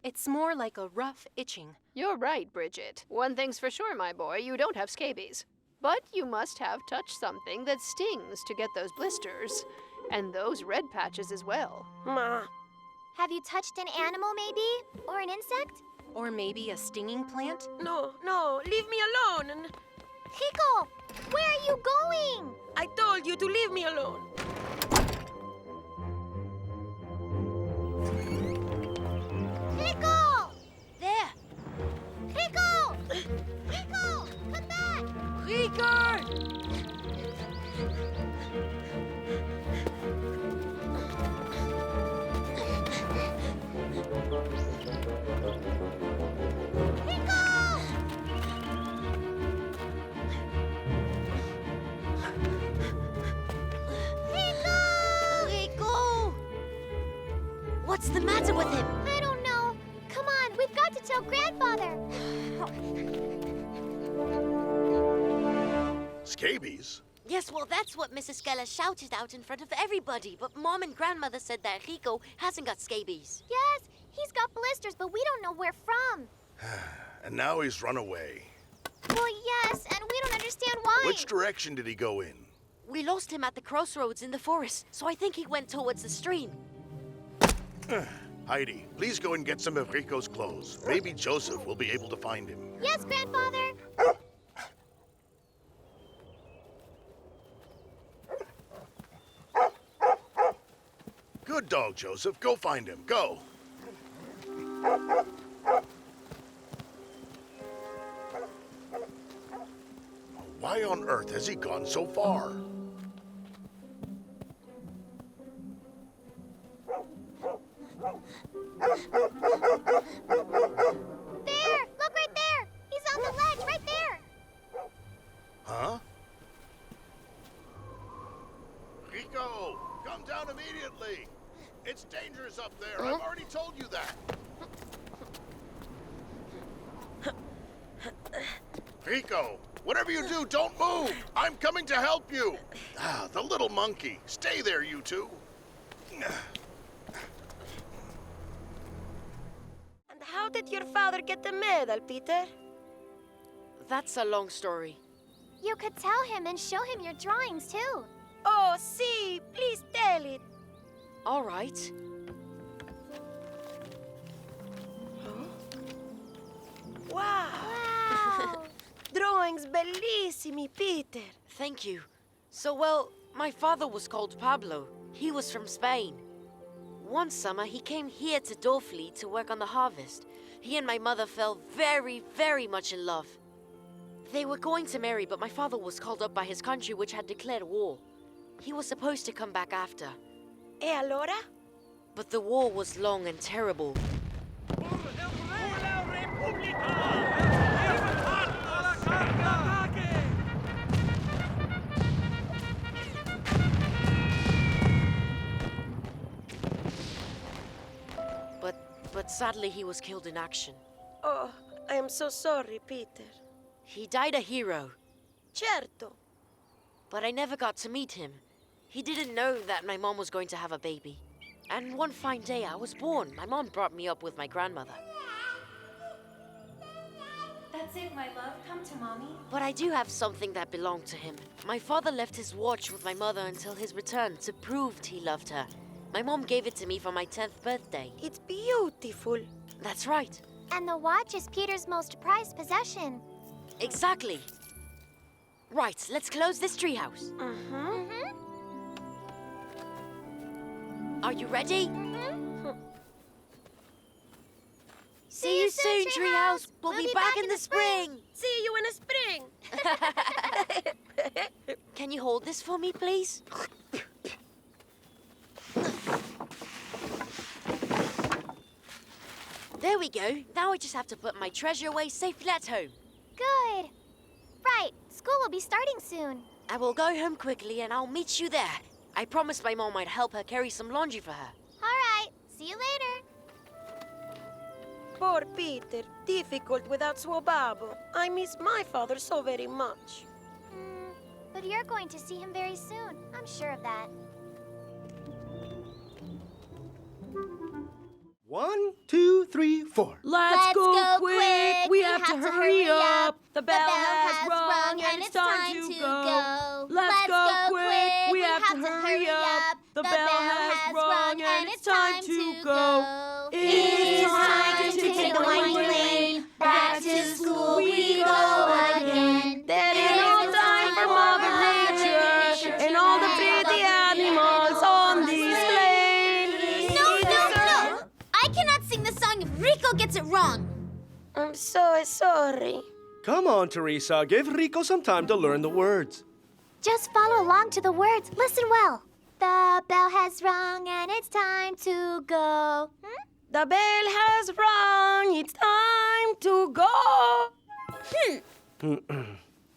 Speaker 22: It's more like a rough itching.
Speaker 20: You're right, Bridget. One thing's for sure, my boy, you don't have scabies. But you must have touched something that stings to get those blisters. And those red patches as well.
Speaker 17: Ma.
Speaker 7: Have you touched an animal, maybe? Or an insect?
Speaker 22: Or maybe a stinging plant?
Speaker 17: No, leave me alone.
Speaker 7: Rico, where are you going?
Speaker 17: I told you to leave me alone.
Speaker 7: Rico!
Speaker 19: There!
Speaker 7: Rico! Rico, come back!
Speaker 19: Rico!
Speaker 11: What's the matter with him?
Speaker 7: I don't know. Come on, we've got to tell Grandfather.
Speaker 21: Scabies?
Speaker 11: Yes, well, that's what Mrs. Geller shouted out in front of everybody. But Mom and Grandmother said that Rico hasn't got scabies.
Speaker 7: Yes, he's got blisters, but we don't know where from.
Speaker 21: And now he's run away.
Speaker 7: Well, yes, and we don't understand why.
Speaker 21: Which direction did he go in?
Speaker 11: We lost him at the crossroads in the forest, so I think he went towards the stream.
Speaker 21: Heidi, please go and get some of Rico's clothes. Maybe Joseph will be able to find him.
Speaker 7: Yes, Grandfather.
Speaker 21: Good dog, Joseph. Go find him. Go. Why on earth has he gone so far?
Speaker 7: There! Look right there! He's on the ledge, right there!
Speaker 21: Huh? Rico, come down immediately. It's dangerous up there. I've already told you that. Rico, whatever you do, don't move. I'm coming to help you. Ah, the little monkey. Stay there, you two.
Speaker 17: And how did your father get the medal, Peter?
Speaker 19: That's a long story.
Speaker 7: You could tell him and show him your drawings, too.
Speaker 17: Oh, see, please tell it.
Speaker 19: All right.
Speaker 17: Wow.
Speaker 7: Wow.
Speaker 17: Drawings bellissimi, Peter.
Speaker 19: Thank you. So, well, my father was called Pablo. He was from Spain. One summer, he came here to Dorfleet to work on the harvest. He and my mother fell very, very much in love. They were going to marry, but my father was called up by his country, which had declared war. He was supposed to come back after.
Speaker 17: E allora?
Speaker 19: But the war was long and terrible. But sadly, he was killed in action.
Speaker 17: Oh, I am so sorry, Peter.
Speaker 19: He died a hero.
Speaker 17: Certo.
Speaker 19: But I never got to meet him. He didn't know that my mom was going to have a baby. And one fine day I was born. My mom brought me up with my grandmother.
Speaker 11: That's it, my love. Come to Mommy.
Speaker 19: But I do have something that belonged to him. My father left his watch with my mother until his return to prove he loved her. My mom gave it to me for my 10th birthday.
Speaker 17: It's beautiful.
Speaker 19: That's right.
Speaker 7: And the watch is Peter's most prized possession.
Speaker 19: Exactly. Right, let's close this treehouse. Are you ready? See you soon, treehouse. We'll be back in the spring.
Speaker 17: See you in the spring.
Speaker 19: Can you hold this for me, please? There we go. Now I just have to put my treasure away safely at home.
Speaker 7: Good. Right. School will be starting soon.
Speaker 19: I will go home quickly and I'll meet you there. I promised my mom I'd help her carry some laundry for her.
Speaker 7: All right. See you later.
Speaker 17: Poor Peter. Difficult without suo babbo. I miss my father so very much.
Speaker 7: But you're going to see him very soon. I'm sure of that.
Speaker 6: 1, 2, 3, 4.
Speaker 17: Let's go quick. We have to hurry up. The bell has rung and it's time to go. Let's go quick. We have to hurry up. The bell has rung and it's time to go. It's time to take the winding lane. Back to school we go again. There is no time for Mother Nature and all the pretty animals on this lane.
Speaker 11: No! I cannot sing the song if Rico gets it wrong.
Speaker 17: I'm so sorry.
Speaker 6: Come on, Teresa. Give Rico some time to learn the words.
Speaker 7: Just follow along to the words. Listen well. The bell has rung and it's time to go.
Speaker 17: The bell has rung. It's time to go.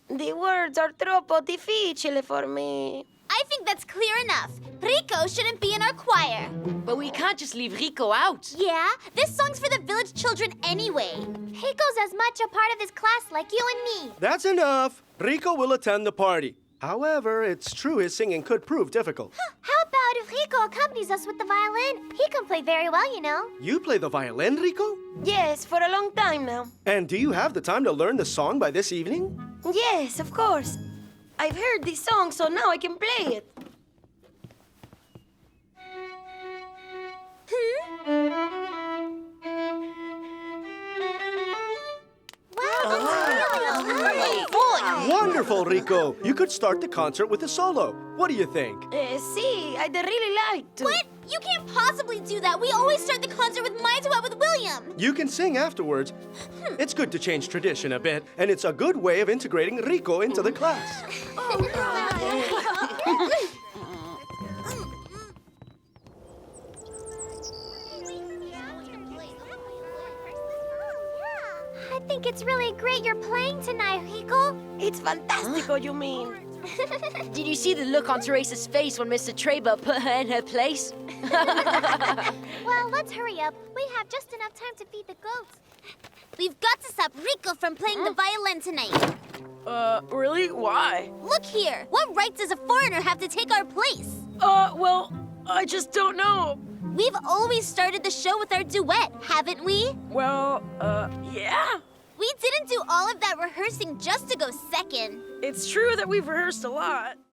Speaker 17: The words are troppo difficile for me.
Speaker 11: I think that's clear enough. Rico shouldn't be in our choir.
Speaker 19: But we can't just leave Rico out.
Speaker 11: Yeah, this song's for the village children anyway.
Speaker 7: Rico's as much a part of his class like you and me.
Speaker 6: That's enough. Rico will attend the party. However, it's true his singing could prove difficult.
Speaker 7: How about if Rico accompanies us with the violin? He can play very well, you know.
Speaker 6: You play the violin, Rico?
Speaker 17: Yes, for a long time now.
Speaker 6: And do you have the time to learn the song by this evening?
Speaker 17: Yes, of course. I've heard this song, so now I can play it.
Speaker 6: Wonderful, Rico. You could start the concert with a solo. What do you think?
Speaker 17: See, I'd really like to.
Speaker 11: What? You can't possibly do that. We always start the concert with my duet with William.
Speaker 6: You can sing afterwards. It's good to change tradition a bit, and it's a good way of integrating Rico into the class.
Speaker 7: I think it's really great you're playing tonight, Rico.
Speaker 17: It's fantastico, you mean?
Speaker 19: Did you see the look on Teresa's face when Mr. Traber put her in her place?
Speaker 7: Well, let's hurry up. We have just enough time to feed the goats.
Speaker 11: We've got to stop Rico from playing the violin tonight.
Speaker 17: Really? Why?
Speaker 11: Look here. What right does a foreigner have to take our place?
Speaker 17: Well, I just don't know.
Speaker 11: We've always started the show with our duet, haven't we?
Speaker 17: Well, yeah.
Speaker 11: We didn't do all of that rehearsing just to go second.
Speaker 17: It's true that we've rehearsed a lot.